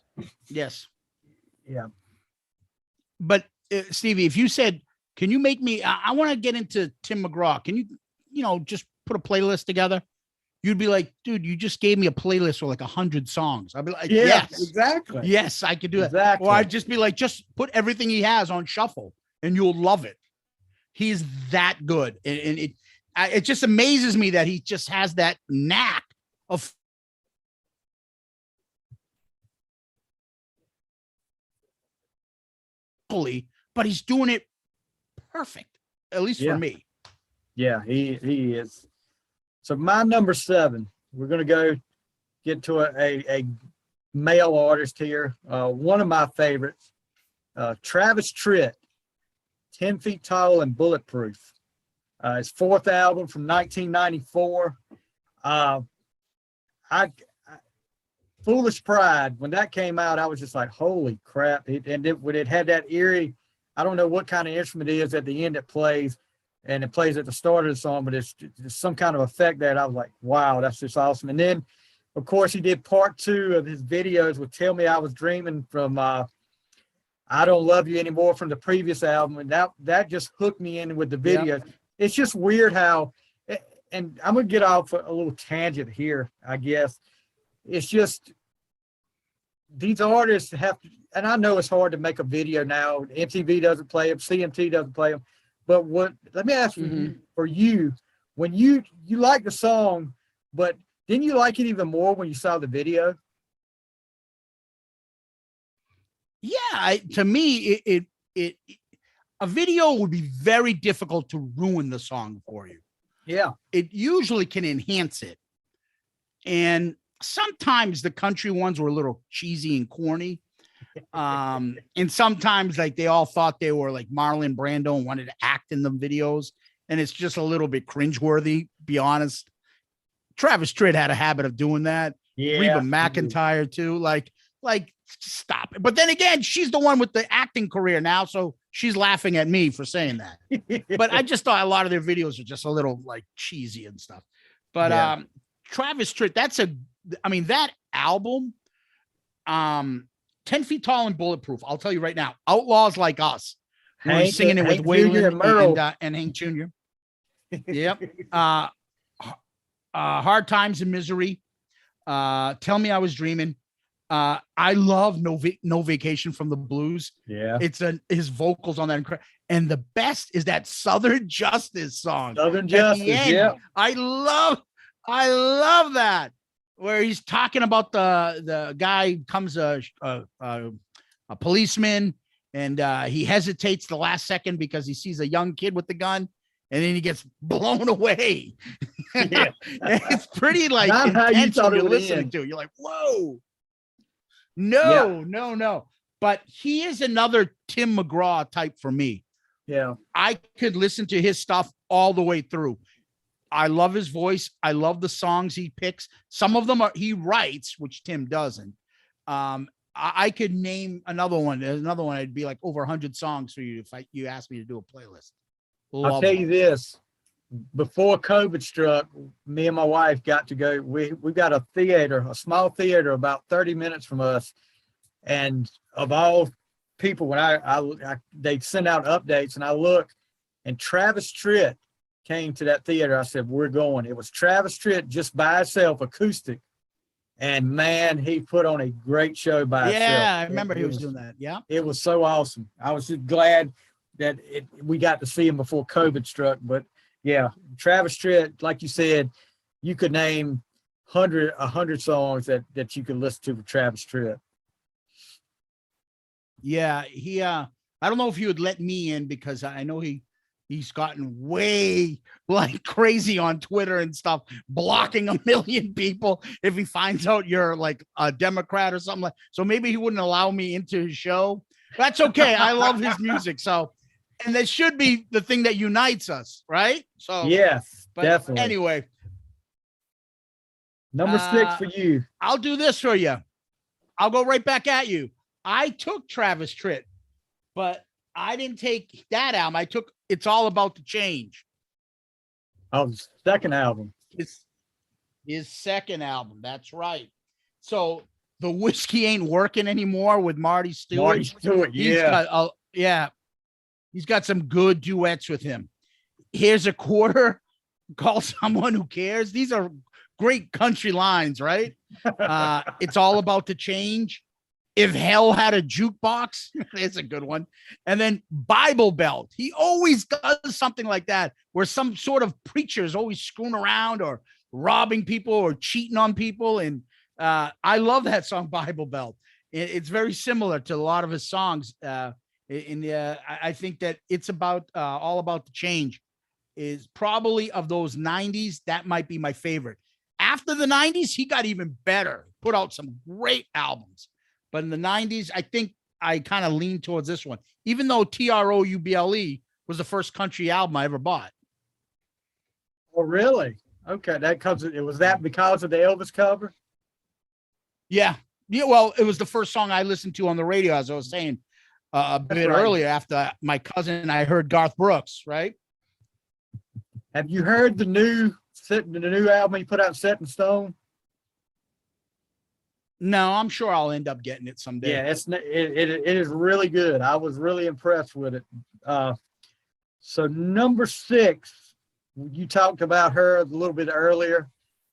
Yeah. But Stevie, if you said, can you make me, I want to get into Tim McGraw. Can you, just put a playlist together? You'd be like, dude, you just gave me a playlist with like 100 songs. I'd be like, yes, exactly. Yes, I could do exactly. that. Or I'd just be like, just put everything he has on shuffle and you'll love it. He's that good. And it just amazes me that he just has that knack of but he's doing it perfect, at least for me. Yeah, he is. So my number 7, we're going to get to a male artist here. One of my favorites, Travis Tritt, 10 Feet Tall and Bulletproof. His 4th album from 1994. Foolish Pride, when that came out, I was just like, holy crap. When it had that eerie, I don't know what kind of instrument it is at the end it plays, and it plays at the start of the song, but it's some kind of effect that I was like, wow, that's just awesome. And then, of course, he did part 2 of his videos with Tell Me I Was Dreaming from I Don't Love You Anymore from the previous album, and that just hooked me in with the video. Yep. It's just weird how, and I'm going to get off a little tangent here, I guess. It's just these artists have to, and I know it's hard to make a video now. MTV doesn't play them, CMT doesn't play them. But let me ask for you, when you like the song, but didn't you like it even more when you saw the video? Yeah, to me, it a video would be very difficult to ruin the song for you. Yeah, it usually can enhance it, and sometimes the country ones were a little cheesy and corny. And sometimes like they all thought they were like Marlon Brando and wanted to act in the videos, and it's just a little bit cringeworthy, be honest. Travis Tritt had a habit of doing that. Yeah. Reba McEntire too. Like stop it. But then again, she's the one with the acting career now, so she's laughing at me for saying that. But I just thought a lot of their videos are just a little like cheesy and stuff. But Travis Tritt, that album, 10 Feet Tall and Bulletproof. I'll tell you right now, Outlaws Like Us. We're singing it with Waylon and Hank Jr. Yep. Hard Times and Misery. Tell Me I Was Dreaming. I love No Vacation from the Blues. Yeah. It's his vocals on that. And the best is that Southern Justice song. Southern Justice. Yeah. I love that. Where he's talking about the guy comes a policeman, and he hesitates the last second because he sees a young kid with the gun, and then he gets blown away. Yeah. It's pretty like Not how you intense thought when it you're would listening end. to it. You're like, whoa. No. But he is another Tim McGraw type for me. Yeah. I could listen to his stuff all the way through. I love his voice. I love the songs he picks. Some of them he writes, which Tim doesn't. I could name another one. There's another one. It'd be like over 100 songs for you if you asked me to do a playlist. I'll tell you this. Before COVID struck, me and my wife got to go. We got a theater, a small theater about 30 minutes from us. And of all people, when they send out updates and I look, and Travis Tritt came to that theater. I said, we're going. It was Travis Tritt just by himself, acoustic. And man, he put on a great show by himself. Yeah, I remember he was doing that. Yeah. It was so awesome. I was just glad that we got to see him before COVID struck. But yeah, Travis Tritt, like you said, you could name 100 songs that you could listen to with Travis Tritt. Yeah, I don't know if he would let me in because I know he's gotten way like crazy on Twitter and stuff, blocking a million people if he finds out you're like a Democrat or something. So maybe he wouldn't allow me into his show. That's okay. I love his music. So, and that should be the thing that unites us, right? So yes, but definitely. Anyway, number 6 for you. I'll do this for you. I'll go right back at you. I took Travis Tritt, but I didn't take that album. I took It's All About the Change. Oh, second album. His second album. That's right. So the Whiskey Ain't Working Anymore with Marty Stewart. Marty Stewart, yeah. He's got some good duets with him. Here's a Quarter, Call Someone Who Cares. These are great country lines, right? It's All About the Change. If Hell Had a Jukebox, it's a good one. And then Bible Belt. He always does something like that, where some sort of preacher is always screwing around or robbing people or cheating on people. And I love that song, Bible Belt. It's very similar to a lot of his songs. I think that It's About All About the Change is probably of those 90s. That might be my favorite. After the 90s, he got even better, put out some great albums. But in the 90s, I think I kind of lean towards this one, even though Trouble was the first country album I ever bought. Oh, really? Okay. Was that because of the Elvis cover? Yeah. Well, it was the first song I listened to on the radio, as I was saying a bit earlier. After my cousin, I heard Garth Brooks, right? Have you heard the new album he put out, Set in Stone? No, I'm sure I'll end up getting it someday. Yeah, it is really good. I was really impressed with it. So number 6, you talked about her a little bit earlier,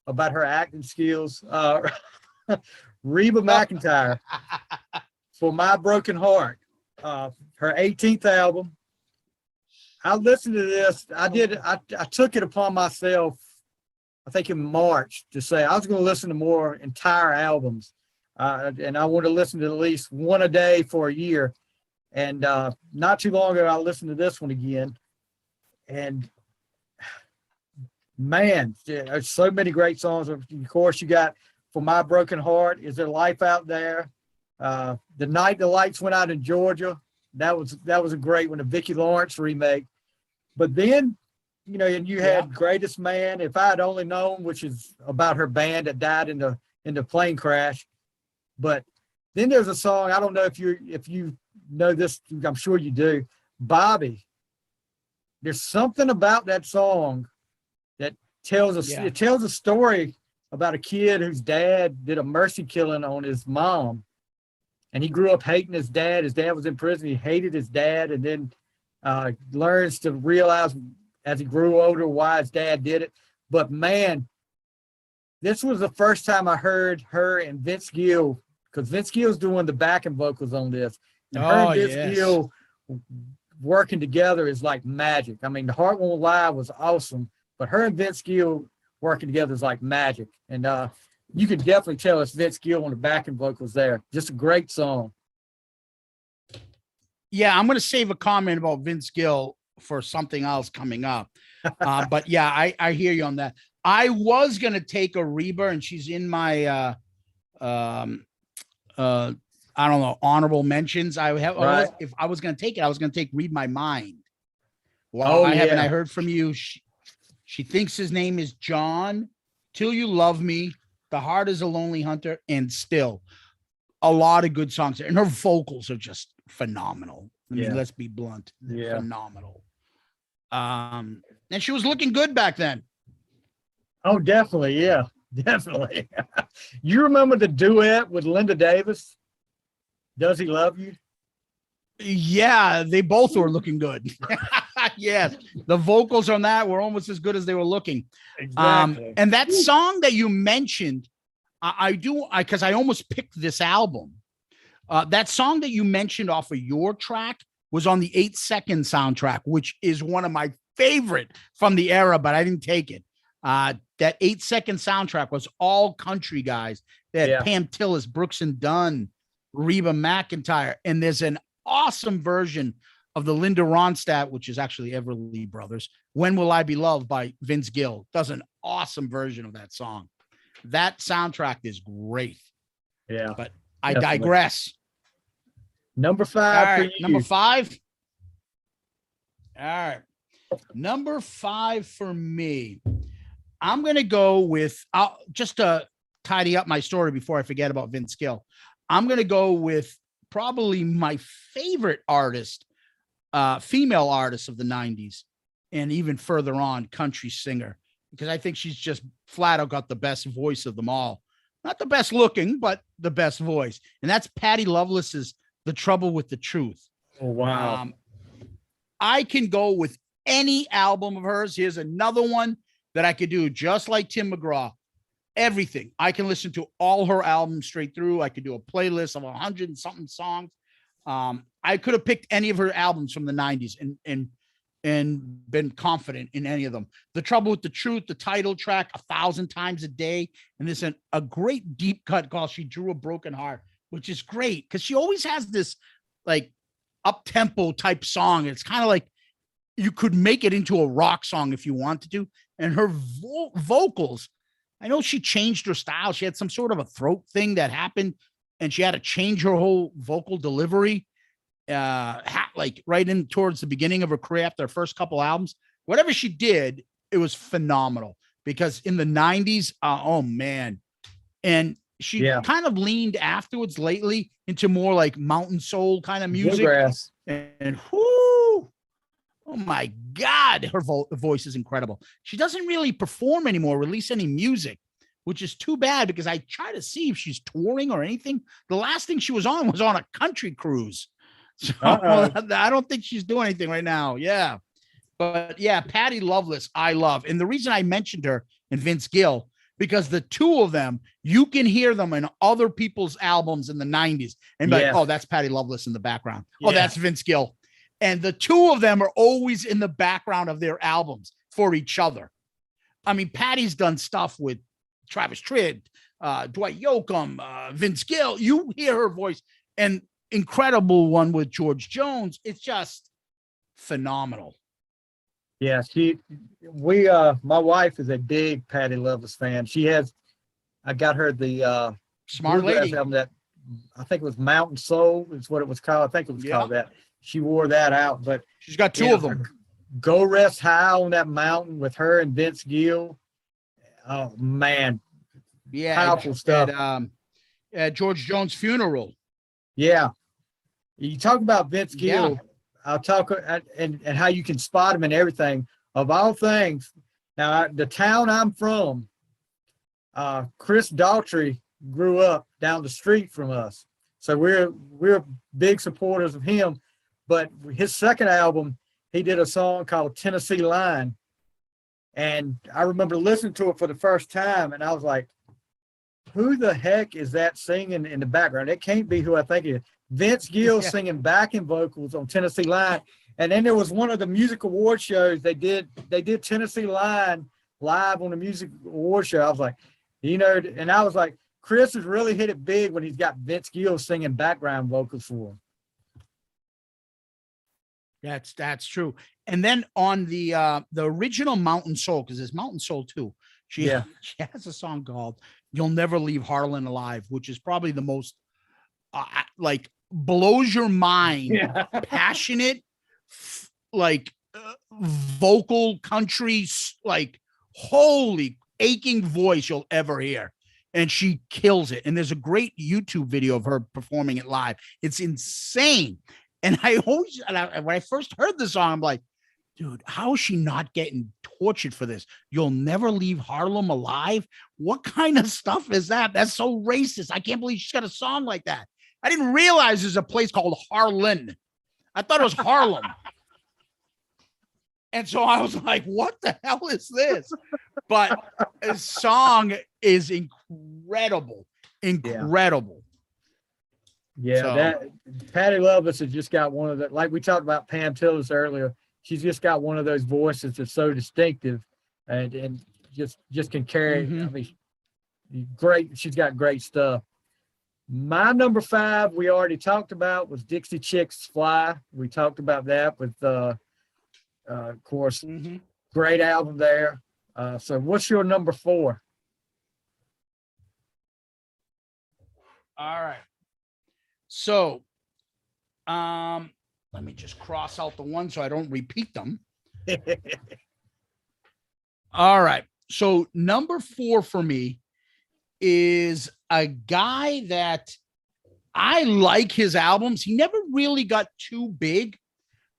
about her acting skills. Reba McEntire, For My Broken Heart, her 18th album. I listened to this. I took it upon myself, I think in March, to say I was going to listen to more entire albums. And I want to listen to at least one a day for a year. And not too long ago, I listened to this one again. And man, there's so many great songs. Of course, you got For My Broken Heart, Is There Life Out There? The Night the Lights Went Out in Georgia. That was a great one, a Vicki Lawrence remake. But then, and you had Greatest Man, If I Had Only Known, which is about her band that died in the plane crash. But then there's a song, I don't know if you know this, I'm sure you do, Bobby. There's something about that song that tells a story about a kid whose dad did a mercy killing on his mom. And he grew up hating his dad. His dad was in prison. He hated his dad, and then learns to realize as he grew older why his dad did it. But man, this was the first time I heard her and Vince Gill, because Vince Gill's doing the backing vocals on this. And her and Vince Gill working together is like magic. I mean, The Heart Won't Lie was awesome, but her and Vince Gill working together is like magic. And you can definitely tell it's Vince Gill on the backing vocals there. Just a great song. Yeah, I'm going to save a comment about Vince Gill for something else coming up. But yeah, I hear you on that. I was gonna take a Reba, and she's in my I don't know, honorable mentions. Right. If I was gonna take it, I was gonna take Read My Mind. Oh, Why haven't yeah. I heard from you? She thinks his name is John. Till You Love Me. The Heart is a Lonely Hunter, and Still. A lot of good songs there. And her vocals are just phenomenal. I mean, let's be blunt. Yeah. Phenomenal. And she was looking good back then. Oh, definitely. Yeah, definitely. You remember the duet with Linda Davis? Does He Love You? Yeah, they both were looking good. Yes, the vocals on that were almost as good as they were looking. Exactly. And that song that you mentioned, because I almost picked this album. That song that you mentioned off of your track was on the 8-second soundtrack, which is one of my favorite from the era, but I didn't take it. That 8-second soundtrack was all country guys. They had Pam Tillis, Brooks and Dunn, Reba McEntire, and there's an awesome version of the Linda Ronstadt, which is actually Everly Brothers, When Will I Be Loved by Vince Gill. Does an awesome version of that song. That soundtrack is great. Yeah. But I digress. Number 5 for you. Number 5. All right. Number 5 for me. I'm going to go with, just to tidy up my story before I forget about Vince Gill, I'm going to go with probably my favorite artist, female artist of the 90s, and even further on, country singer, because I think she's just flat out got the best voice of them all. Not the best looking, but the best voice. And that's Patty Loveless's The Trouble with the Truth. Oh, wow. I can go with any album of hers. Here's another one that I could do just like Tim McGraw. Everything. I can listen to all her albums straight through. I could do a playlist of 100 and something songs. I could have picked any of her albums from the 90s and been confident in any of them. The Trouble with the Truth, the title track, 1,000 Times a Day. And there's a great deep cut called She Drew a Broken Heart, which is great because she always has this like up-tempo type song. It's kind of like you could make it into a rock song if you wanted to. And her vocals, I know she changed her style. She had some sort of a throat thing that happened and she had to change her whole vocal delivery. Like right in towards the beginning of her career after her first couple albums, whatever she did, it was phenomenal because in the 90s, oh man. And she kind of leaned afterwards lately into more like mountain soul kind of music. Bluegrass. And whoo, oh my God, her voice is incredible. She doesn't really perform anymore, release any music, which is too bad because I try to see if she's touring or anything. The last thing she was on a country cruise. So I don't think she's doing anything right now. Yeah. But yeah, Patty Loveless, I love. And the reason I mentioned her and Vince Gill, because the two of them, you can hear them in other people's albums in the 90s and be like, oh, that's Patty Loveless in the background. Yeah. Oh, that's Vince Gill. And the two of them are always in the background of their albums for each other. I mean, Patty's done stuff with Travis Tritt, Dwight Yoakam, Vince Gill. You hear her voice, and incredible one with George Jones. It's just phenomenal. Yeah, my wife is a big Patty Loveless fan. I got her the Smart Lady album that I think it was Mountain Soul is what it was called. I think it was called that. She wore that out, but she's got two of them. Go Rest High on That Mountain with her and Vince Gill. Oh man. Yeah. Powerful stuff. At George Jones' funeral. Yeah. You talk about Vince Gill. Yeah. I'll talk and how you can spot him and everything. Of all things, now the town I'm from, Chris Daughtry grew up down the street from us. So we're big supporters of him. But his second album, he did a song called Tennessee Line. And I remember listening to it for the first time, and I was like, who the heck is that singing in the background? It can't be who I think it is. Vince Gill singing backing vocals on Tennessee Line. And then there was one of the music award shows they did Tennessee Line live on the music award show. I was like, and I was like, Chris has really hit it big when he's got Vince Gill singing background vocals for him. That's true. And then on the original Mountain Soul, because there's Mountain Soul too. She has a song called "You'll Never Leave Harlan Alive," which is probably the most like blows your mind, passionate, like vocal country, like holy aching voice you'll ever hear. And she kills it. And there's a great YouTube video of her performing it live. It's insane. And when I first heard the song, I'm like, dude, how is she not getting tortured for this? You'll never leave Harlem alive. What kind of stuff is that? That's so racist. I can't believe she's got a song like that. I didn't realize there's a place called Harlan. I thought it was Harlem. And so I was like, what the hell is this? But the song is incredible. Incredible. Yeah, that Patty Loveless has just got one of the, like we talked about Pam Tillis earlier, she's just got one of those voices that's so distinctive and just can carry. I mean, great. She's got great stuff. My number 5 we already talked about was Dixie Chicks Fly. We talked about that with of course, great album there. So what's your number 4? All right. So let me just cross out the one so I don't repeat them. All right. So number 4 for me is a guy that I like his albums. He never really got too big,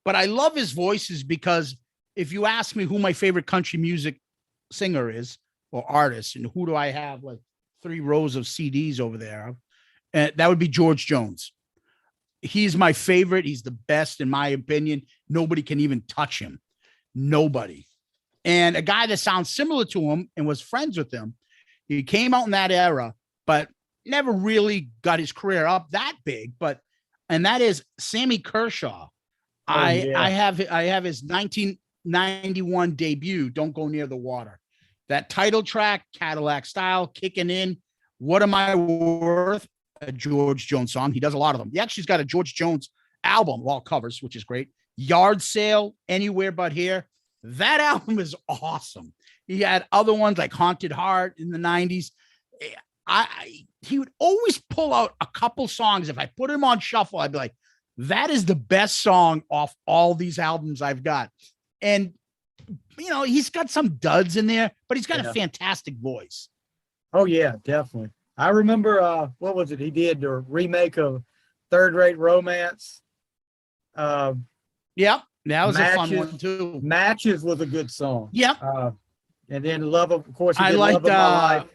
but I love his voices because if you ask me who my favorite country music singer is or artist, and who do I have like 3 rows of CDs over there, that would be George Jones. He's my favorite. He's the best, in my opinion. Nobody can even touch him. Nobody. And a guy that sounds similar to him and was friends with him, he came out in that era, but never really got his career up that big. And that is Sammy Kershaw. I have his 1991 debut, Don't Go Near the Water. That title track, Cadillac Style, kicking in. What Am I Worth? A George Jones song. He does a lot of them. He actually's got a George Jones album, all covers, which is great. Yard Sale, Anywhere But Here. That album is awesome. He had other ones like Haunted Heart in the 90s. He would always pull out a couple songs. If I put him on shuffle, I'd be like, that is the best song off all these albums I've got. And, you know, he's got some duds in there, but he's got a fantastic voice. Oh, yeah, definitely. I remember, what was it? He did the remake of Third Rate Romance. Yep. That was a fun one too. Matches was a good song. Yep. And then Love of course, I liked Love of My Life.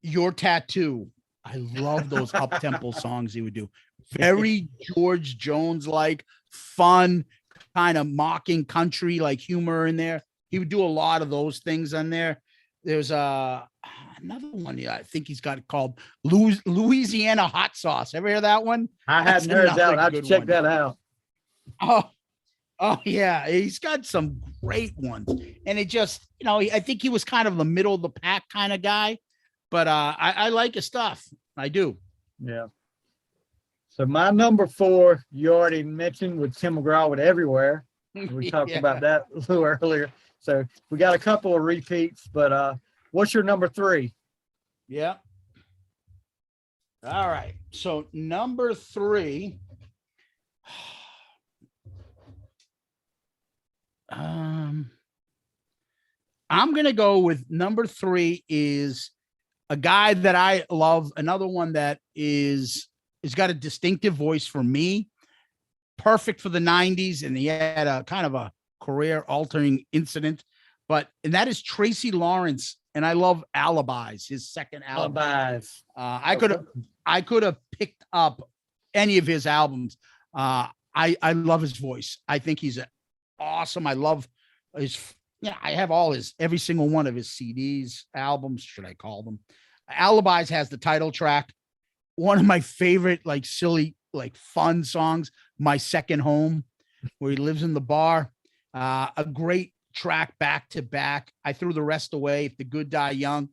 Your Tattoo. I love those up-tempo songs he would do. Very George Jones-like, fun, kind of mocking country, like humor in there. He would do a lot of those things on there. There's another one I think he's got called Louisiana Hot Sauce. Ever hear that one? I hadn't heard that one. I have to check that out. Oh yeah. He's got some great ones. And it just, you know, I think he was kind of the middle of the pack kind of guy, but I like his stuff. I do. Yeah. So my number 4, you already mentioned, with Tim McGraw with Everywhere. We talked about that a little earlier. So we got a couple of repeats, but what's your number 3? Yeah. All right. So number 3. I'm going to go with number 3 is a guy that I love. Another one that has got a distinctive voice for me. Perfect for the 90s. And he had a kind of a career altering incident, and that is Tracy Lawrence. And I love Alibis, his second album. Alibis. I could have picked up any of his albums. I love his voice. I think he's awesome. I love his, I have every single one of his CDs, albums, should I call them. Alibis has the title track. One of my favorite, like silly, like fun songs, My Second Home, where he lives in the bar. A great track, Back to Back. I Threw the Rest Away, If the Good Die Young.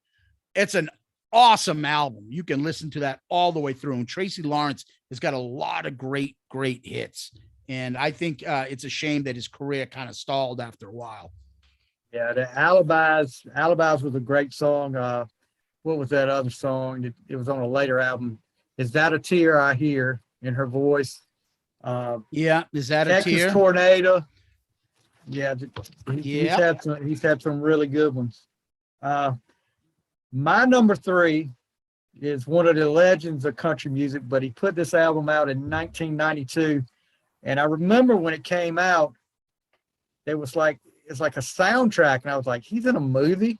It's an awesome album. You can listen to that all the way through. And Tracy Lawrence has got a lot of great hits. And I think it's a shame that his career kind of stalled after a while. Yeah, the Alibis was a great song. What was that other song? It was on a later album. Is That a Tear I Hear in her voice? Yeah, is that Texas a tear? Tornado. Yeah, he's had some really good ones. My number 3 is one of the legends of country music, but he put this album out in 1992, and I remember when it came out, it's like a soundtrack, and I was like, he's in a movie.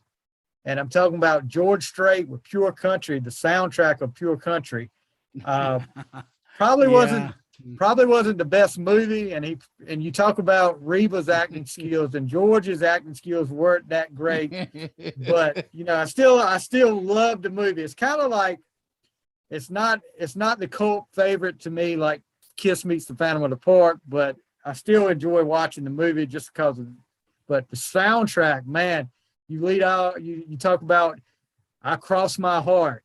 And I'm talking about George Strait with Pure Country, the soundtrack of Pure Country. Probably wasn't the best movie. And you talk about Reba's acting skills, and George's acting skills weren't that great. But I still love the movie. It's kind of like it's not the cult favorite to me like Kiss Meets the Phantom of the Park, but I still enjoy watching the movie just because of. But the soundtrack, man. You lead out, you talk about I Cross My Heart,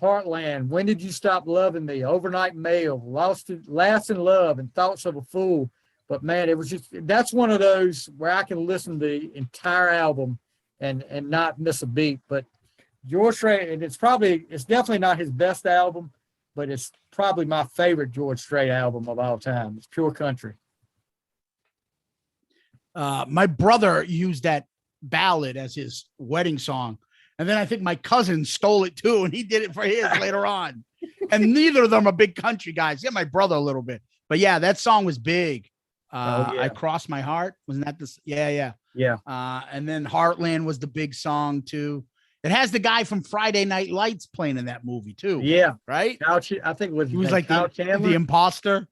Heartland, When Did You Stop Loving Me, Overnight Mail, Last in Love, and Thoughts of a Fool. But man, that's one of those where I can listen to the entire album and not miss a beat. But George Strait, and it's definitely not his best album, but it's probably my favorite George Strait album of all time. It's Pure Country. My brother used that ballad as his wedding song, and then I think my cousin stole it too, and he did it for his later on. And neither of them are big country guys. Yeah, my brother a little bit, but yeah, that song was big. I Crossed My Heart, wasn't that this? Yeah. And then Heartland was the big song too. It has the guy from Friday Night Lights playing in that movie too. Yeah, right. I think it was like the imposter.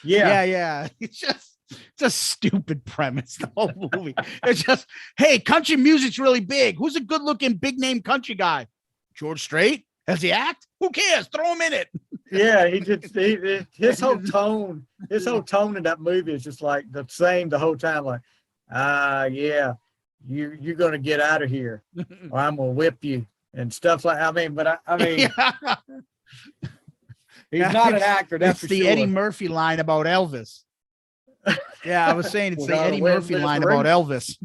Yeah. It's a stupid premise, the whole movie. It's just, hey, country music's really big. Who's a good-looking, big-name country guy? George Strait? Has he act? Who cares? Throw him in it. Yeah, his whole tone in that movie is just like the same the whole time. Like, yeah, you're gonna get out of here, or I'm gonna whip you and stuff like. I mean, he's not an actor. That's the sure. Eddie Murphy line about Elvis. Yeah, I was saying it's the Eddie Murphy line about Elvis.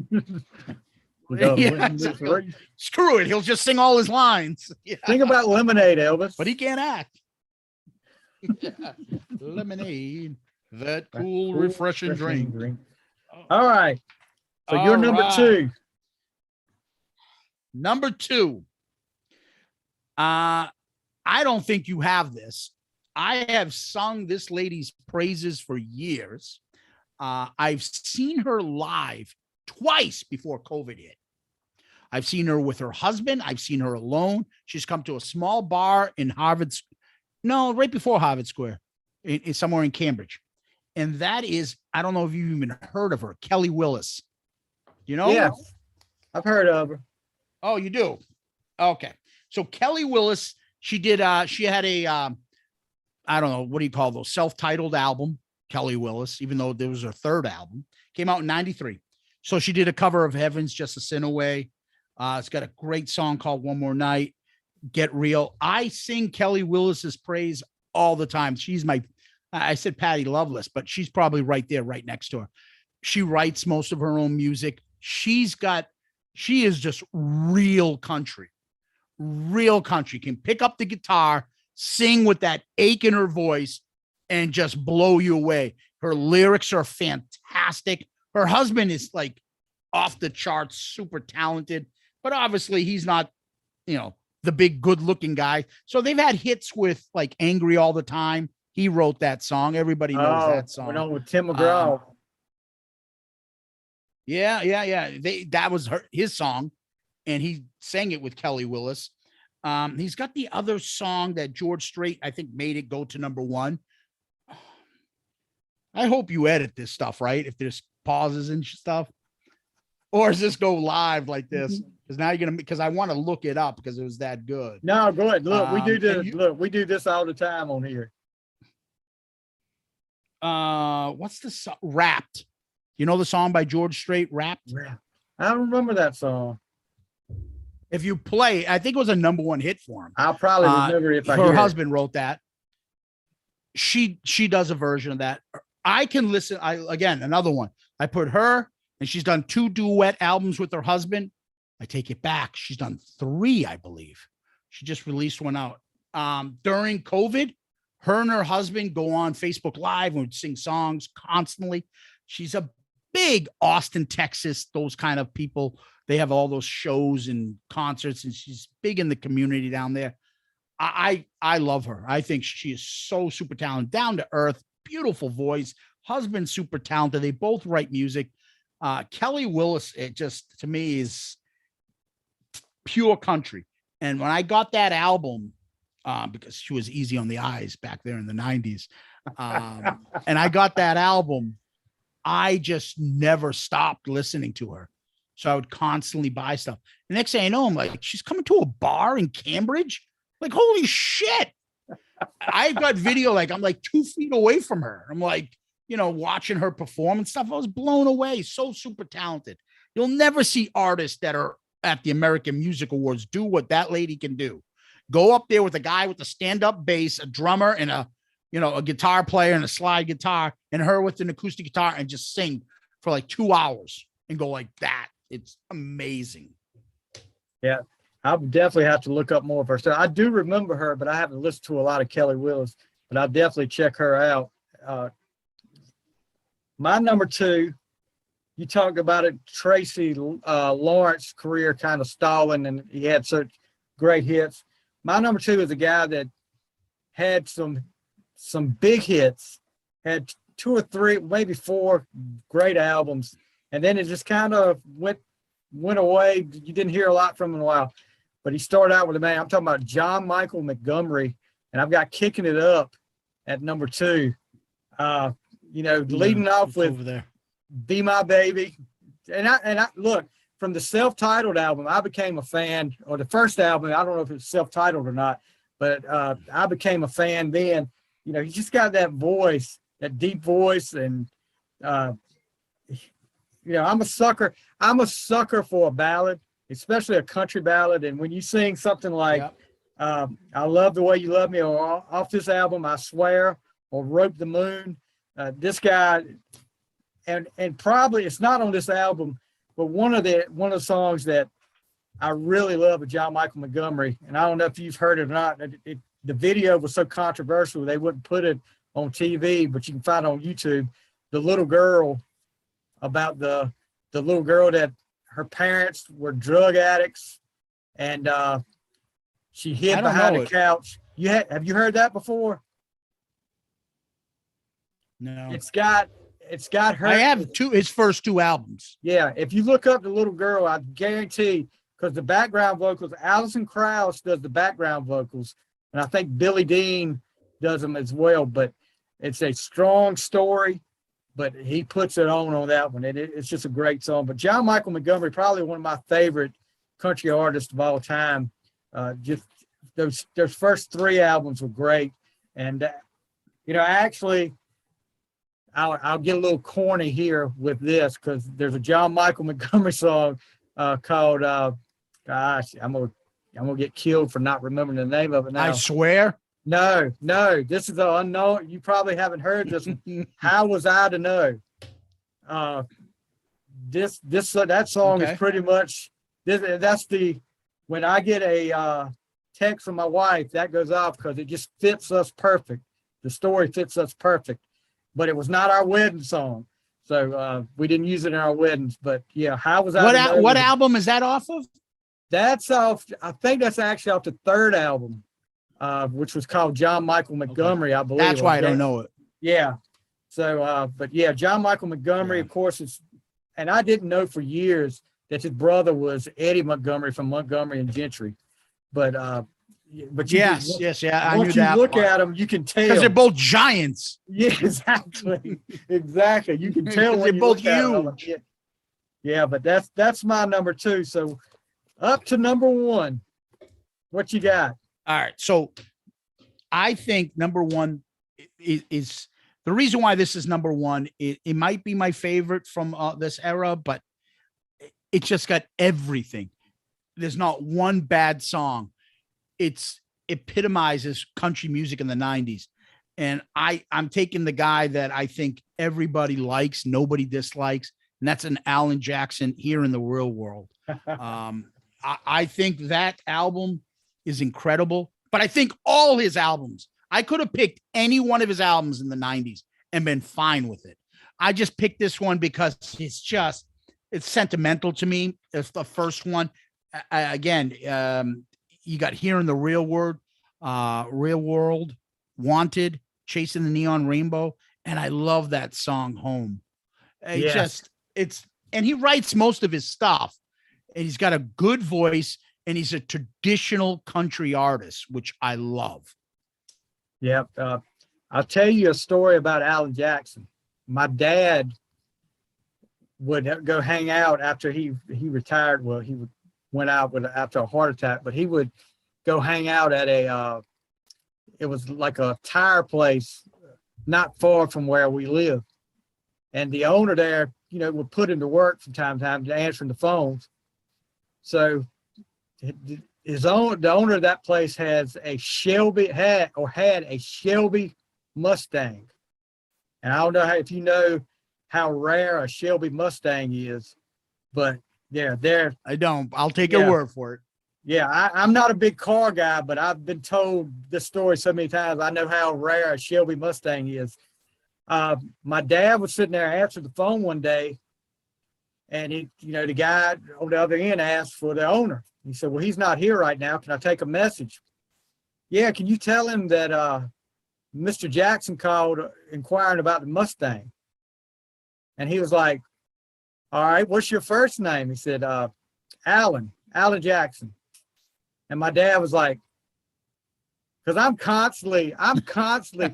Screw it. He'll just sing all his lines. Yeah. Think about Lemonade, Elvis. But he can't act. Lemonade, that cool, refreshing drink. All right. So you're number 2. Number 2. I don't think you have this. I have sung this lady's praises for years. I've seen her live twice before COVID hit. I've seen her with her husband. I've seen her alone. She's come to a small bar in right before Harvard Square, somewhere in Cambridge. And that is, I don't know if you've even heard of her, Kelly Willis. You know? Yeah, I've heard of her. Oh, you do? Okay. So Kelly Willis, she had a, I don't know, what do you call those? Self-titled album. Kelly Willis, even though there was her third album, came out in 93. So she did a cover of Heaven's Just a Sin Away. It's got a great song called One More Night, Get Real. I sing Kelly Willis's praise all the time. She's I said Patty Loveless, but she's probably right there, right next to her. She writes most of her own music. She is just real country, can pick up the guitar, sing with that ache in her voice, and just blow you away. Her lyrics are fantastic. Her husband is like off the charts, super talented, but obviously he's not, the big good looking guy. So they've had hits with like Angry All the Time. He wrote that song. Everybody knows that song. Went on with Tim McGraw. Yeah. That was his song, and he sang it with Kelly Willis. He's got the other song that George Strait, I think, made it go to number 1. I hope you edit this stuff, right? If there's pauses and stuff, or does this go live like this? Because now because I want to look it up because it was that good. No, go ahead. Look, we do this. We do this all the time on here. What's the song? Wrapped. You know the song by George Strait, Wrapped? I don't remember that song. If you play, I think it was a #1 hit for him. I'll probably remember it if I hear Her it. husband wrote that. She does a version of that. I can listen. Again, another one. I put her, and she's done 2 duet albums with her husband. I take it back. She's done 3, I believe. She just released one out. During COVID, her and her husband go on Facebook Live and would sing songs constantly. She's a big Austin, Texas, those kind of people. They have all those shows and concerts, and she's big in the community down there. I love her. I think she is so super talented, down to earth, beautiful voice, husband super talented. They both write music. Kelly Willis, it just to me is pure country. And when I got that album, because she was easy on the eyes back there in the 90s, and I got that album, I just never stopped listening to her. So I would constantly buy stuff. The next thing I know, I'm like, she's coming to a bar in Cambridge. Like, holy shit. I've got video, like I'm like 2 feet away from her. I'm like, watching her perform and stuff. I was blown away. So super talented. You'll never see artists that are at the American Music Awards do what that lady can do. Go up there with a guy with a stand-up bass, a drummer, and a guitar player and a slide guitar, and her with an acoustic guitar, and just sing for like 2 hours and go like that. It's amazing. Yeah. I'll definitely have to look up more of her stuff. I do remember her, but I haven't listened to a lot of Kelly Willis, but I'll definitely check her out. My number 2, you talked about it, Tracy Lawrence's career kind of stalling, and he had such great hits. My number 2 is a guy that had some big hits, had 2 or 3, maybe 4 great albums, and then it just kind of went away. You didn't hear a lot from him in a while. But he started out with a man. I'm talking about John Michael Montgomery, and I've got Kicking It Up at number 2. Leading off with over there. Be My Baby. And I look, from the self-titled album, I became a fan, or the first album, I don't know if it's self-titled or not, but I became a fan then. He just got that voice, that deep voice, and I'm a sucker. I'm a sucker for a ballad, especially a country ballad. And when you sing something like, I Love the Way You Love Me, or off this album, I Swear, or Rope the Moon, this guy, and probably it's not on this album, but one of the songs that I really love of John Michael Montgomery, and I don't know if you've heard it or not, the video was so controversial, they wouldn't put it on TV, but you can find it on YouTube, the little girl, about the little girl that her parents were drug addicts, and she hid behind a couch. Have you heard that before? No. It's got her. I have his first 2 albums. Yeah, if you look up the little girl, I guarantee, because the background vocals, Alison Krauss does the background vocals, and I think Billy Dean does them as well. But it's a strong story. But he puts it on that one. It's just a great song. But John Michael Montgomery, probably one of my favorite country artists of all time. Just those first 3 albums were great. And, actually, I'll get a little corny here with this, because there's a John Michael Montgomery song called, gosh, I'm gonna get killed for not remembering the name of it now. I Swear. No, this is an unknown. You probably haven't heard this one. How Was I to Know? That song is pretty much that's when I get a text from my wife, that goes off, because it just fits us perfect. The story fits us perfect, but it was not our wedding song, so we didn't use it in our weddings. But yeah, How Was I to Know? What album is that off of? That's off. I think that's actually off the 3rd album. Which was called John Michael Montgomery, I believe. That's why I don't know it. Yeah. So, but yeah, John Michael Montgomery, of course, and I didn't know for years that his brother was Eddie Montgomery from Montgomery and Gentry. But yes, I knew that. Once you look at them, you can tell. Because they're both giants. Yeah, exactly. You can tell they're both huge. Yeah, but that's my number 2. So up to number 1. What you got? All right. So I think number 1 is the reason why this is number 1. It might be my favorite from this era, but it just got everything. there's not one bad song. It's epitomizes country music in the 90s. And I'm taking the guy that I think everybody likes, nobody dislikes, and that's an Alan Jackson, Here in the Real World. I think that album is incredible, but I think all his albums, I could have picked any one of his albums in the 90s and been fine with it. I just picked this one because it's sentimental to me. It's the first one. Again, you got Here in the Real World, Wanted, Chasing the Neon Rainbow, and I love that song, Home. And he writes most of his stuff, and he's got a good voice, and he's a traditional country artist, which I love. Yep. I'll tell you a story about Alan Jackson. My dad would go hang out after he retired. Well, went out after a heart attack, but he would go hang out at it was like a tire place not far from where we live. And the owner there, would put him to work from time to time answering the phones. So the owner of that place had a Shelby Mustang. And I don't know if you know how rare a Shelby Mustang is, but I don't. I'll take your word for it. Yeah, I'm not a big car guy, but I've been told this story so many times. I know how rare a Shelby Mustang is. My dad was sitting there answering the phone one day, and the guy on the other end asked for the owner. He said, "Well, he's not here right now. Can I take a message?" "Yeah, can you tell him that Mr. Jackson called inquiring about the Mustang?" And he was like, "All right, what's your first name?" He said, Alan Jackson. And my dad was like, because I'm constantly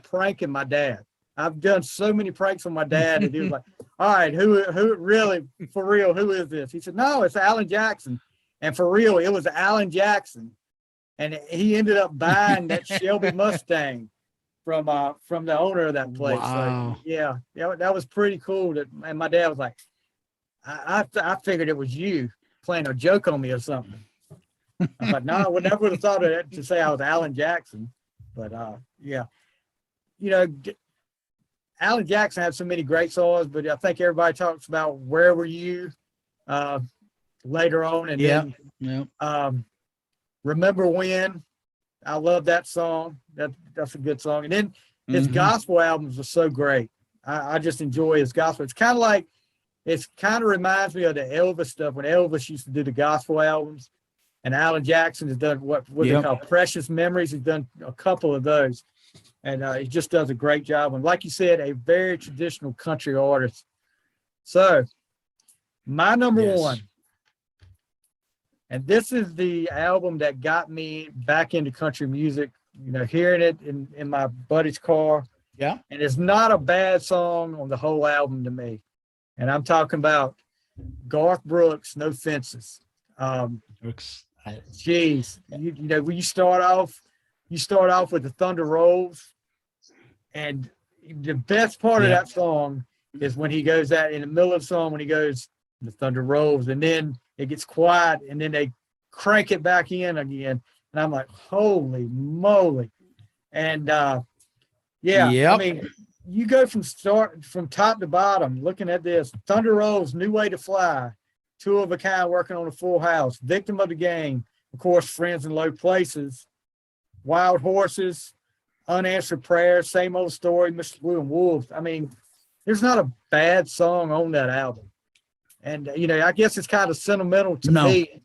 pranking my dad. I've done so many pranks on my dad, and he was like, "All right, who really, for real, who is this?" He said, "No, it's Alan Jackson." And for real, it was Alan Jackson. And he ended up buying that Shelby Mustang from the owner of that place. Wow. So yeah, that was pretty cool. And my dad was like, I figured it was you playing a joke on me or something. I thought, no, I would never have thought of it to say I was Alan Jackson. But Alan Jackson had so many great songs, but I think everybody talks about Where Were You later on. And then Remember When. I love that song. That's a good song. And then his gospel albums are so great. I just enjoy his gospel. It kind of reminds me of the Elvis stuff when Elvis used to do the gospel albums. And Alan Jackson has done what they call Precious Memories. He's done a couple of those. And he just does a great job. And like you said, a very traditional country artist. So my number one, and this is the album that got me back into country music, hearing it in my buddy's car. Yeah. And it's not a bad song on the whole album to me. And I'm talking about Garth Brooks, No Fences. Geez, when you start off with the Thunder Rolls, and the best part of that song is when he goes out in the middle of the song, when he goes, the Thunder Rolls, and then it gets quiet, and then they crank it back in again, and I'm like, holy moly. And I mean, you go from top to bottom looking at this: Thunder Rolls, New Way to Fly, Two of a Kind, Working on a Full House, Victim of the Game, of course, Friends in Low Places, Wild Horses, Unanswered Prayers, Same Old Story, Mr. Blue and Wolves. I mean, there's not a bad song on that album. And, I guess it's kind of sentimental to me.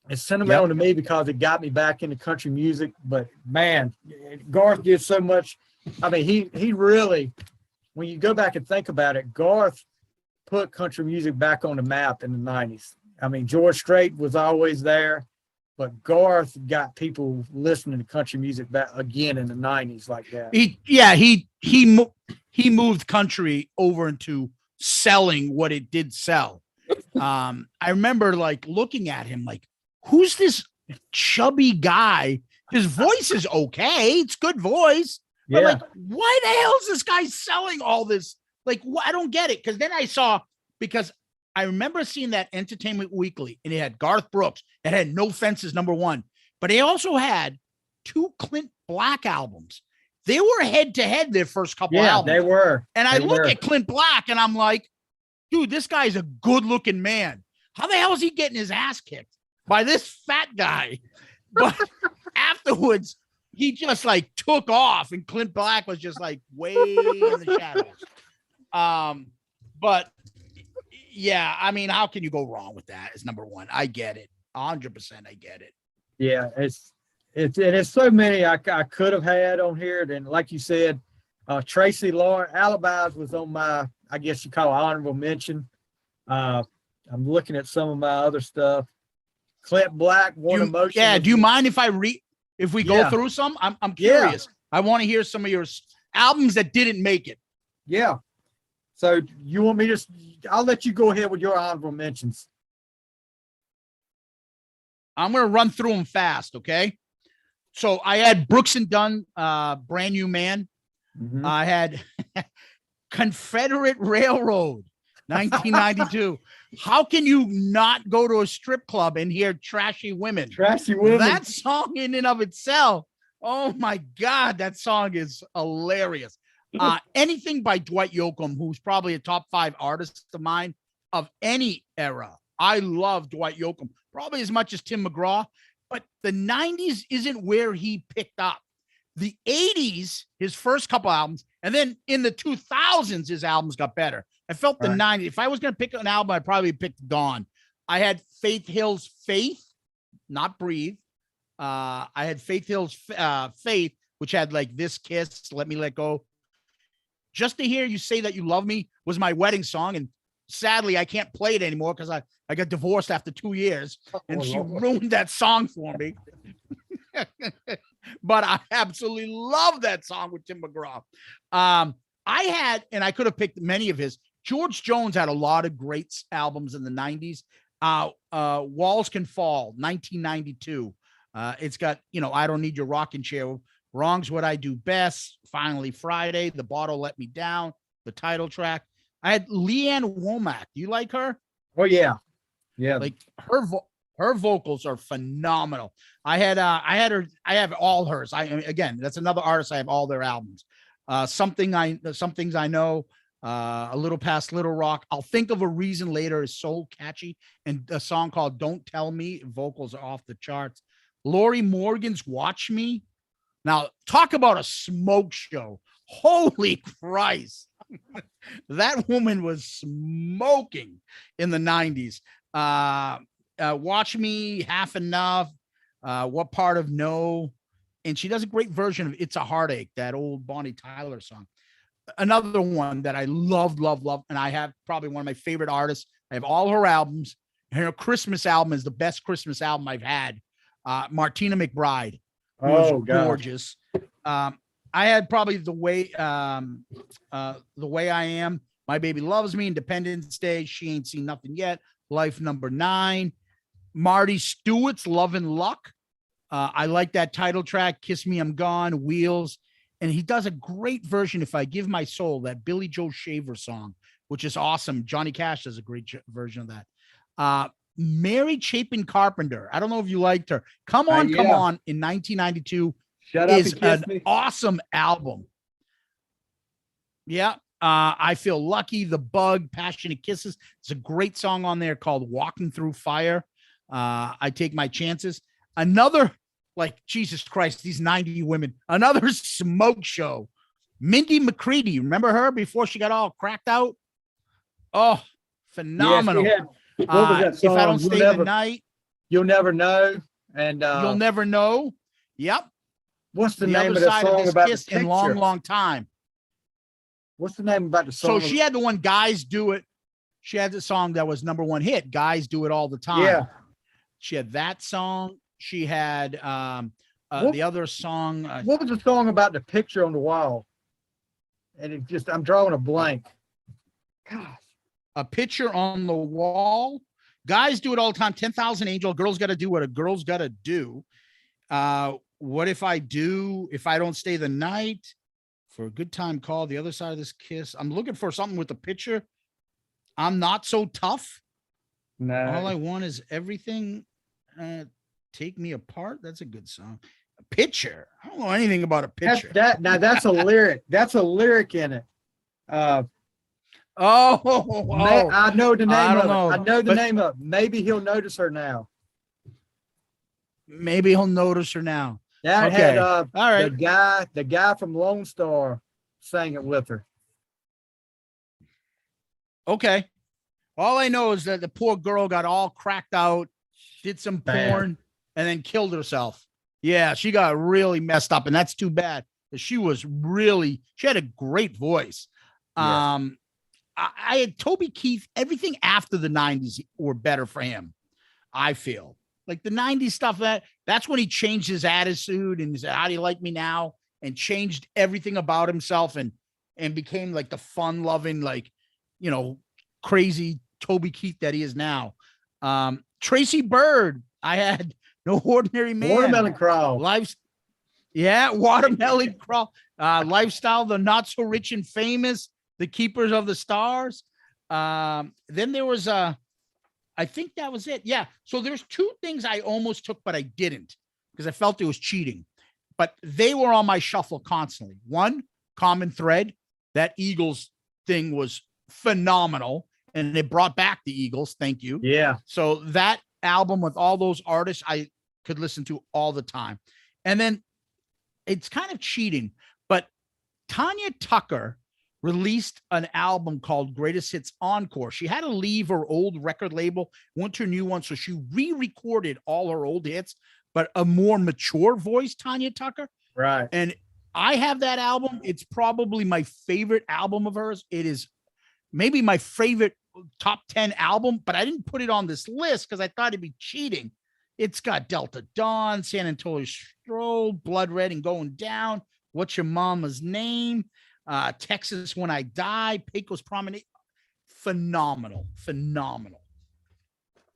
It's sentimental to me because it got me back into country music. But, man, Garth did so much. I mean, he really, when you go back and think about it, Garth put country music back on the map in the 90s. I mean, George Strait was always there, but Garth got people listening to country music back again in the 90s like that. He moved country over into selling what it did sell. I remember looking at him who's this chubby guy? His voice is okay. It's good voice. But why the hell is this guy selling all this? I don't get it. Because then I saw, because I remember seeing that Entertainment Weekly, and it had Garth Brooks. It had No Fences #1, but it also had 2 Clint Black albums. They were head to head their first couple albums. They were. And I look at Clint Black and I'm like, dude, this guy's a good looking man. How the hell is he getting his ass kicked by this fat guy? But afterwards, he just like took off, and Clint Black was just like way in the shadows. But yeah, I mean, how can you go wrong with that? It's #1. I get it. 100%. I get it. Yeah, it's so many I could have had on here. Then, like you said, Tracy Lawrence, Alibis was on my, I guess you call it honorable mention. I'm looking at some of my other stuff. Clint Black, One Emotion. Yeah, do you mind if we go through some? I'm curious. I want to hear some of your albums that didn't make it. Yeah. So you want me to? I'll let you go ahead with your honorable mentions. I'm going to run through them fast, okay? So I had Brooks and Dunn, Brand New Man. Mm-hmm. I had Confederate Railroad, 1992. How can you not go to a strip club and hear Trashy Women? Trashy Women. That song in and of itself. Oh my God, that song is hilarious. Anything by Dwight Yoakam, who's probably a top 5 artist of mine of any era. I love Dwight Yoakam, probably as much as Tim McGraw, but the 90s isn't where he picked up. The 80s, his first couple albums, and then in the 2000s, his albums got better. I felt the 90s. If I was going to pick an album, I'd probably pick Dawn. I had Faith Hill's Faith, not Breathe. I had Faith Hill's Faith, which had like This Kiss, Let Me Let Go. Just to Hear You Say That You Love Me was my wedding song. And sadly, I can't play it anymore because I got divorced after 2 years. And she ruined that song for me. But I absolutely love that song with Tim McGraw. I had, and I could have picked many of his. George Jones had a lot of great albums in the 90s. Walls Can Fall, 1992. It's got, I Don't Need Your Rocking Chair. Wrong's What I Do Best. Finally Friday. The Bottle Let Me Down. The title track. I had Leanne Womack. Do you like her? Oh yeah. Yeah. Like her vocals are phenomenal. I have all hers. Again, that's another artist. I have all their albums. Some Things I Know, A Little Past Little Rock. I'll Think of a Reason Later is so catchy. And a song called Don't Tell Me. Vocals are off the charts. Lori Morgan's Watch Me. Now, talk about a smoke show. Holy Christ. That woman was smoking in the 90s. Watch Me, Half Enough, What Part of No. And she does a great version of It's a Heartache, that old Bonnie Tyler song. Another one that I love, and I have probably one of my favorite artists. I have all her albums. And her Christmas album is the best Christmas album I've had. Martina McBride. Oh, gorgeous. I had probably The Way I Am, My Baby Loves Me, Independence Day, She Ain't Seen Nothing Yet, Life Number 9, Marty Stewart's Love and Luck. I like that title track, Kiss Me, I'm Gone, Wheels. And he does a great version, If I Give My Soul, that Billy Joe Shaver song, which is awesome. Johnny Cash does a great version of that. Mary Chapin Carpenter. I don't know if you liked her. Come On in 1992 is an awesome album. Yeah. I Feel Lucky, The Bug, Passionate Kisses. It's a great song on there called Walking Through Fire. I Take My Chances. Another, like, Jesus Christ, these 90 women. Another smoke show. Mindy McCready. Remember her before she got all cracked out? Oh, phenomenal. Yes, what was that song? If I Don't Stay the Night. You'll Never Know. And You'll Never Know. Yep. What's the name of the song about the picture? In long time. What's the name about the song? So she had the one Guys Do It. She had the song that was #1 hit. Guys Do It All the Time. Yeah. She had that song. She had the other song. What was the song about the picture on the wall? And I'm drawing a blank. Gosh. A Picture on the Wall. Guys Do It All the Time. 10,000 Angel. Girls Got to Do What a Girl's Got to Do. What If I Do? If I Don't Stay the Night. For a Good Time Call. The Other Side of This Kiss. I'm looking for something with the picture. I'm Not So Tough. All I No, Want Is Everything. Take Me Apart. That's a good song. A Picture. I don't know anything about A Picture. that's a lyric. That's a lyric in it. I know the I name don't of it. know. I know the But name of it. Maybe he'll notice her now. maybe he'll notice her now. That Okay. had All right. the guy from Lone Star sang it with her. Okay. All I know is that the poor girl got all cracked out, did some Bad. porn, and then killed herself. Yeah, she got really messed up, and that's too bad. She had a great voice. Yes. I had Toby Keith. Everything after the 90s were better for him. I feel like the 90s stuff, that's when he changed his attitude and said, "How do you like me now?" and changed everything about himself and became like the fun-loving, like, crazy Toby Keith that he is now. Tracy Bird, I had No Ordinary Man. Watermelon Crawl. Watermelon Crawl. Lifestyle, The Not So Rich and Famous, The Keepers of the Stars. Then there was I think that was it. Yeah. So there's two things I almost took, but I didn't because I felt it was cheating. But they were on my shuffle constantly. One, Common Thread. That Eagles thing was phenomenal. And it brought back the Eagles. Thank you. Yeah. So that album with all those artists, I could listen to all the time. And then it's kind of cheating, but Tanya Tucker released an album called Greatest Hits Encore. She had to leave her old record label, went to a new one. So she re-recorded all her old hits, but a more mature voice, Tanya Tucker. Right. And I have that album. It's probably my favorite album of hers. It is maybe my favorite top 10 album, but I didn't put it on this list because I thought it'd be cheating. It's got Delta Dawn, San Antonio Stroll, Blood Red and Going Down, What's Your Mama's Name, Texas When I Die, Pecos Promenade. Phenomenal.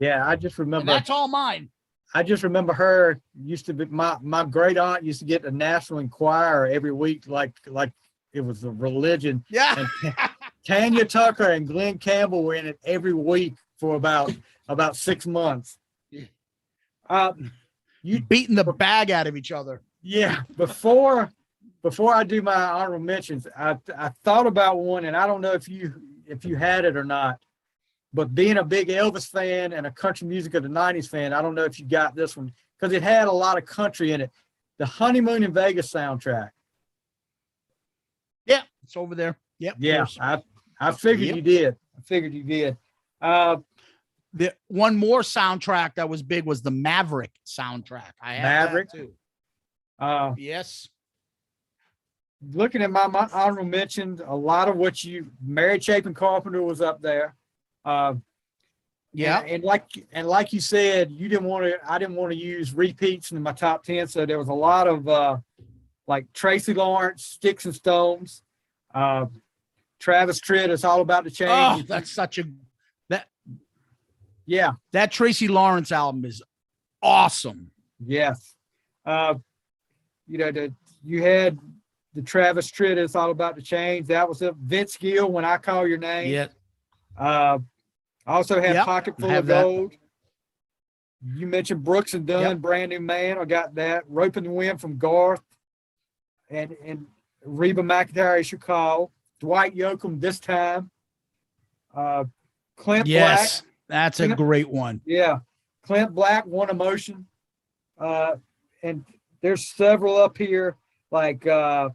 Yeah, I just remember. And that's all mine. I just remember her used to be my great aunt used to get the National Enquirer every week, like it was a religion. Yeah. And Tanya Tucker and Glenn Campbell were in it every week for about 6 months. You beating the bag out of each other. Yeah. Before I do my honorable mentions, I thought about one, and I don't know if you had it or not. But being a big Elvis fan and a country music of the 90s fan, I don't know if you got this one because it had a lot of country in it. The Honeymoon in Vegas soundtrack. Yeah, it's over there. Yep. Yeah, I figured you did. The one more soundtrack that was big was the Maverick soundtrack. I had Maverick that too. Yes. Looking at my honorable mentions, a lot of what Mary Chapin Carpenter was up there. Yeah. And like you said, I didn't want to use repeats in my top 10. So there was a lot of like Tracy Lawrence, Sticks and Stones, Travis Tritt, It's All About to Change. Oh, that's yeah. That Tracy Lawrence album is awesome. Yes. You had the Travis Tritt, It's All About to Change. That was Vince Gill, When I Call Your Name. Yeah. I also had Pocket Full of Gold. You mentioned Brooks and Dunn, Brand New Man. I got that. Rope in the Wind from Garth. And Reba McEntire, Is Your Call. Dwight Yoakam, This Time. Clint Black. That's a great one. Yeah. Clint Black, One Emotion. And there's several up here. Like, and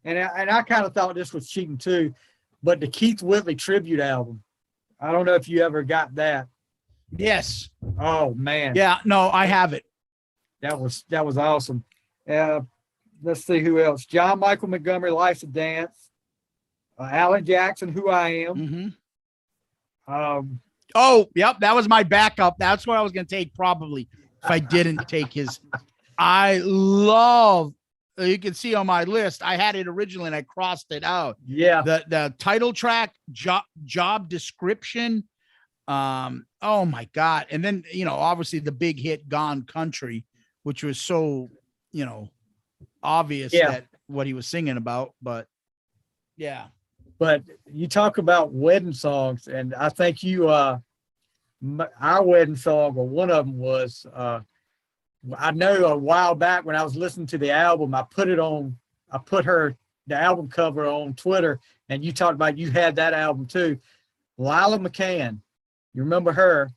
I kind of thought this was cheating too. But the Keith Whitley tribute album. I don't know if you ever got that. Yes. Oh man. Yeah. No, I have it. That was awesome. Let's see who else. John Michael Montgomery, Life's a Dance. Alan Jackson, Who I Am. Mm-hmm. Oh, yep. That was my backup. That's what I was going to take probably if I didn't take his. I love. You can see on my list, I had it originally and I crossed it out. Yeah. The title track, job description. Oh my God. And then, obviously the big hit Gone Country, which was so, obvious that what he was singing about, but yeah. But you talk about wedding songs, and I think you our wedding song, or one of them was, I know a while back when I was listening to the album, I put the album cover on Twitter, and you talked about you had that album too. Lila McCann, you remember her?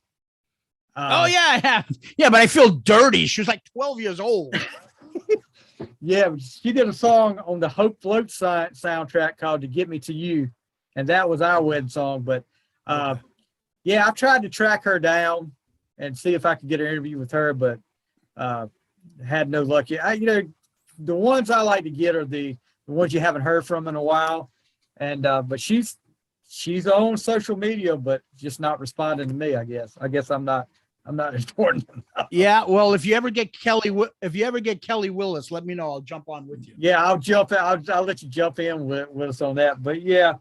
Oh yeah, I have. Yeah, but I feel dirty. She was like 12 years old. Yeah, she did a song on the Hope Float soundtrack called "To Get Me to You," and that was our wedding song. But yeah, I tried to track her down and see if I could get an interview with her, but had no luck. The ones I like to get are the ones you haven't heard from in a while, and but she's on social media, but just not responding to me. I guess I'm not important enough. Yeah, well, if you ever get Kelly Willis, let me know. I'll jump on with you. Yeah, I'll jump in. I'll let you jump in with us on that. But yeah,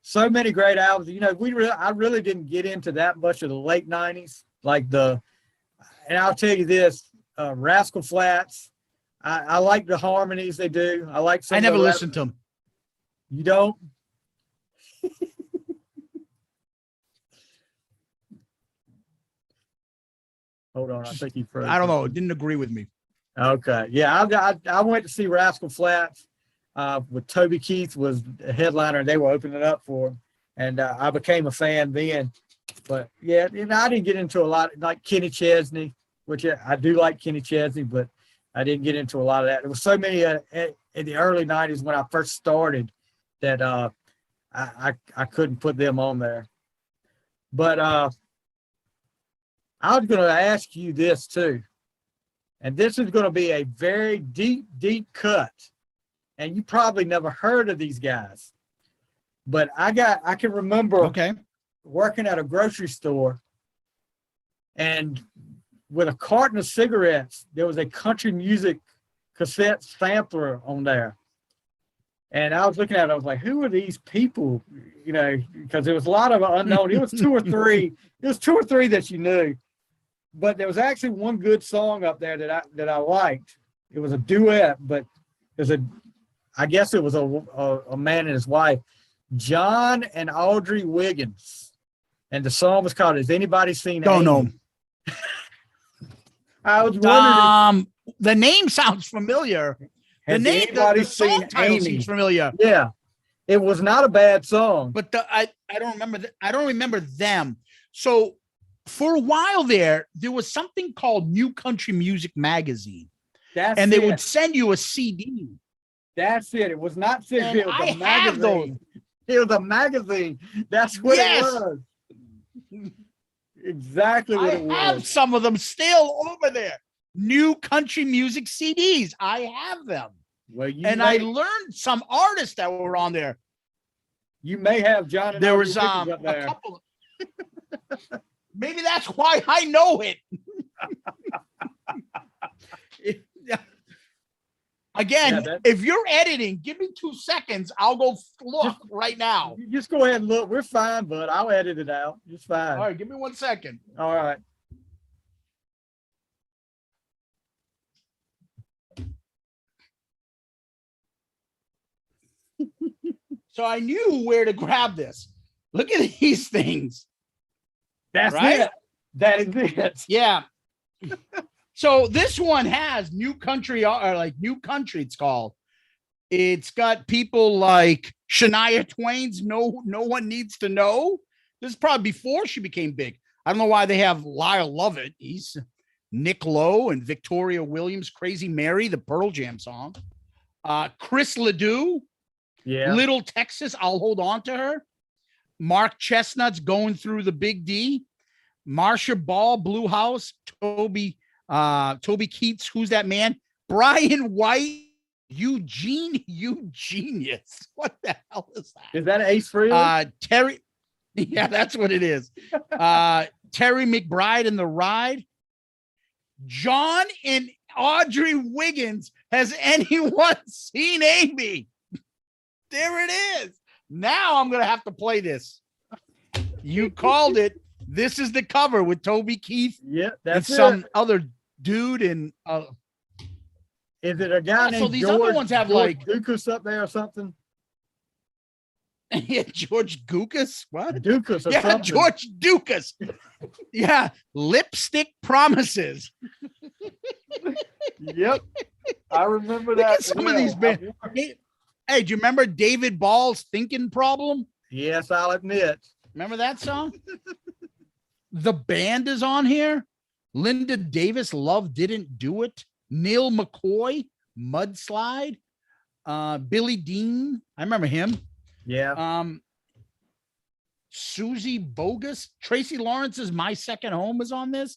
so many great albums. I really didn't get into that much of the late 90s, and I'll tell you this, Rascal Flatts. I like the harmonies they do. I like some. I never listened to them. You don't? Hold on, I think he froze. I don't know. It didn't agree with me. Okay, yeah, I went to see Rascal Flatts with Toby Keith was a headliner, and they were opening it up for him, and I became a fan then. But yeah, I didn't get into a lot like Kenny Chesney, which I do like Kenny Chesney, but I didn't get into a lot of that. There was so many in the early 90s when I first started that I couldn't put them on there. But I was going to ask you this too, and this is going to be a very deep, deep cut, and you probably never heard of these guys, but I can remember working at a grocery store, and with a carton of cigarettes, there was a country music cassette sampler on there. And I was looking at it, I was like, who are these people? Because there was a lot of unknown. It was two or three that you knew. But there was actually one good song up there that I liked. It was a duet, but I guess it was a man and his wife, John and Audrey Wiggins. And the song was called "Has Anybody Seen Don't Amy?" know. I was wondering. The name sounds familiar. The song title seems familiar. Yeah, it was not a bad song. But I don't remember. I don't remember them. So for a while there was something called New Country Music Magazine, they would send you a CD. That's it. It was not CD. It was a magazine. Have those. It was a magazine. That's what it was. Exactly what it was. I have some of them still over there. New Country Music CDs. I have them. I learned some artists that were on there. You may have John. And there was up there. a couple. Maybe that's why I know it. Again, if you're editing, give me 2 seconds. I'll go look right now. Just go ahead and look. We're fine, bud. I'll edit it out. It's fine. All right, give me 1 second. All right. So I knew where to grab this. Look at these things. That's right? It. That is it. Yeah. So this one has New Country, or like New Country, it's called. It's got people like Shania Twain's No One Needs to Know. This is probably before she became big. I don't know why they have Lyle Lovett. He's Nick Lowe and Victoria Williams, Crazy Mary, the Pearl Jam song. Chris Ledoux. Yeah. Little Texas, I'll Hold On to Her. Mark Chestnut's Going Through the Big D. Marsha Ball, Blue House. Toby Keith's Who's That Man? Brian White, Eugenius. What the hell is that? Is that Ace Frehley? Terry. Yeah, that's what it is. Terry McBride and the Ride. John and Audrey Wiggins. Has anyone seen Amy? There it is. Now I'm going to have to play this. You called it. This is the cover with Toby Keith. Yeah, that's some other dude. And is it a guy named so these George, other ones have George like Dukas up there or something? Yeah, George Dukas. What? Dukas or Yeah, something. George Dukas. Yeah, Lipstick Promises. Yep. I remember Look that. at some of these bands. Hey, do you remember David Ball's Thinking Problem? Yes, I'll admit. Remember that song? The Band is on here. Linda Davis, Love Didn't Do It. Neil McCoy, Mudslide. Billy Dean, I remember him. Yeah. Susie Bogus, Tracy Lawrence's My Second Home is on this.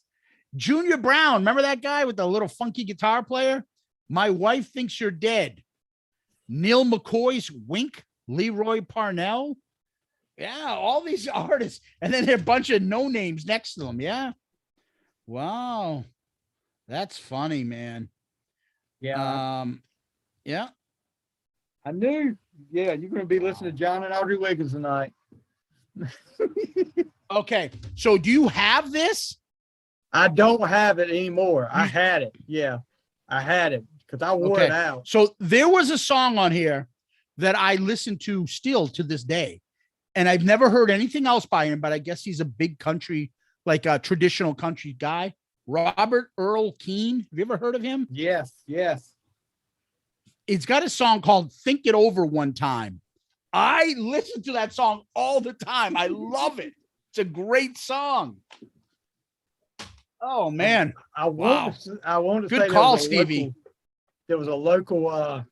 Junior Brown, remember that guy with the little funky guitar player? My Wife Thinks You're Dead. Neil McCoy's Wink, Leroy Parnell. Yeah, all these artists, and then there are a bunch of no names next to them. Yeah. Wow. That's funny, man. Yeah. Yeah. I knew. Yeah, you're going to be listening to John and Audrey Wiggins tonight. Okay. So do you have this? I don't have it anymore. I had it. Yeah, I had it because I wore it out. So there was a song on here that I listen to still to this day. And I've never heard anything else by him, but I guess he's a big country, like a traditional country guy. Robert Earl Keane. Have you ever heard of him? Yes, yes. It's got a song called Think It Over One Time. I listen to that song all the time. I love it. It's a great song. Oh, man. I want to Good say call, Stevie. There was a local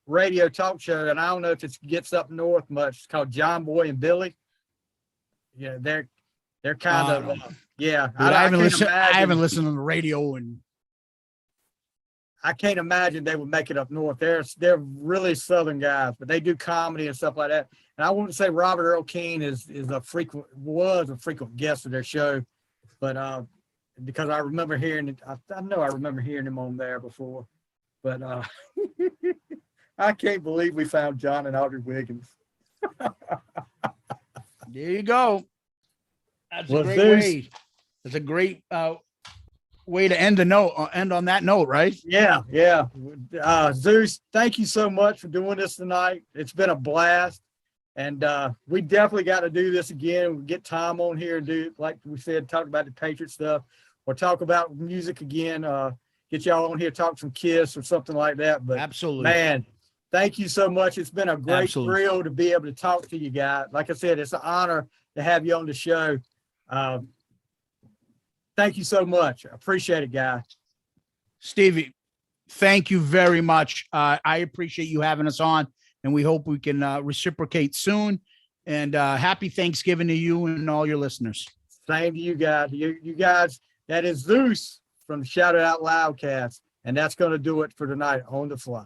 radio talk show, and I don't know if it gets up north much. It's called John Boy and Billy. Yeah, they're kind of yeah. Dude, I haven't listened on the radio, and I can't imagine they would make it up north. They're really Southern guys, but they do comedy and stuff like that. And I want to say Robert Earl Keane was a frequent guest of their show, but because I remember hearing it, I know I remember hearing him on there before, but I can't believe we found John and Audrey Wiggins. There you go. That's Well, a great way. That's a great way to end on that note, right? Yeah, yeah. Zeus, thank you so much for doing this tonight. It's been a blast. And we definitely got to do this again. We get Tom on here and do, like we said, talk about the Patriot stuff or talk about music again. Get y'all on here, talk some Kiss or something like that. But absolutely, man, thank you so much. It's been a great thrill to be able to talk to you guys. Like I said, it's an honor to have you on the show. Thank you so much. I appreciate it, guys. Stevie, thank you very much. I appreciate you having us on, and we hope we can reciprocate soon. And happy Thanksgiving to you and all your listeners. Same to you guys. You guys, that is Zeus from the Shout It Out Loudcast, and that's going to do it for tonight on The Fly.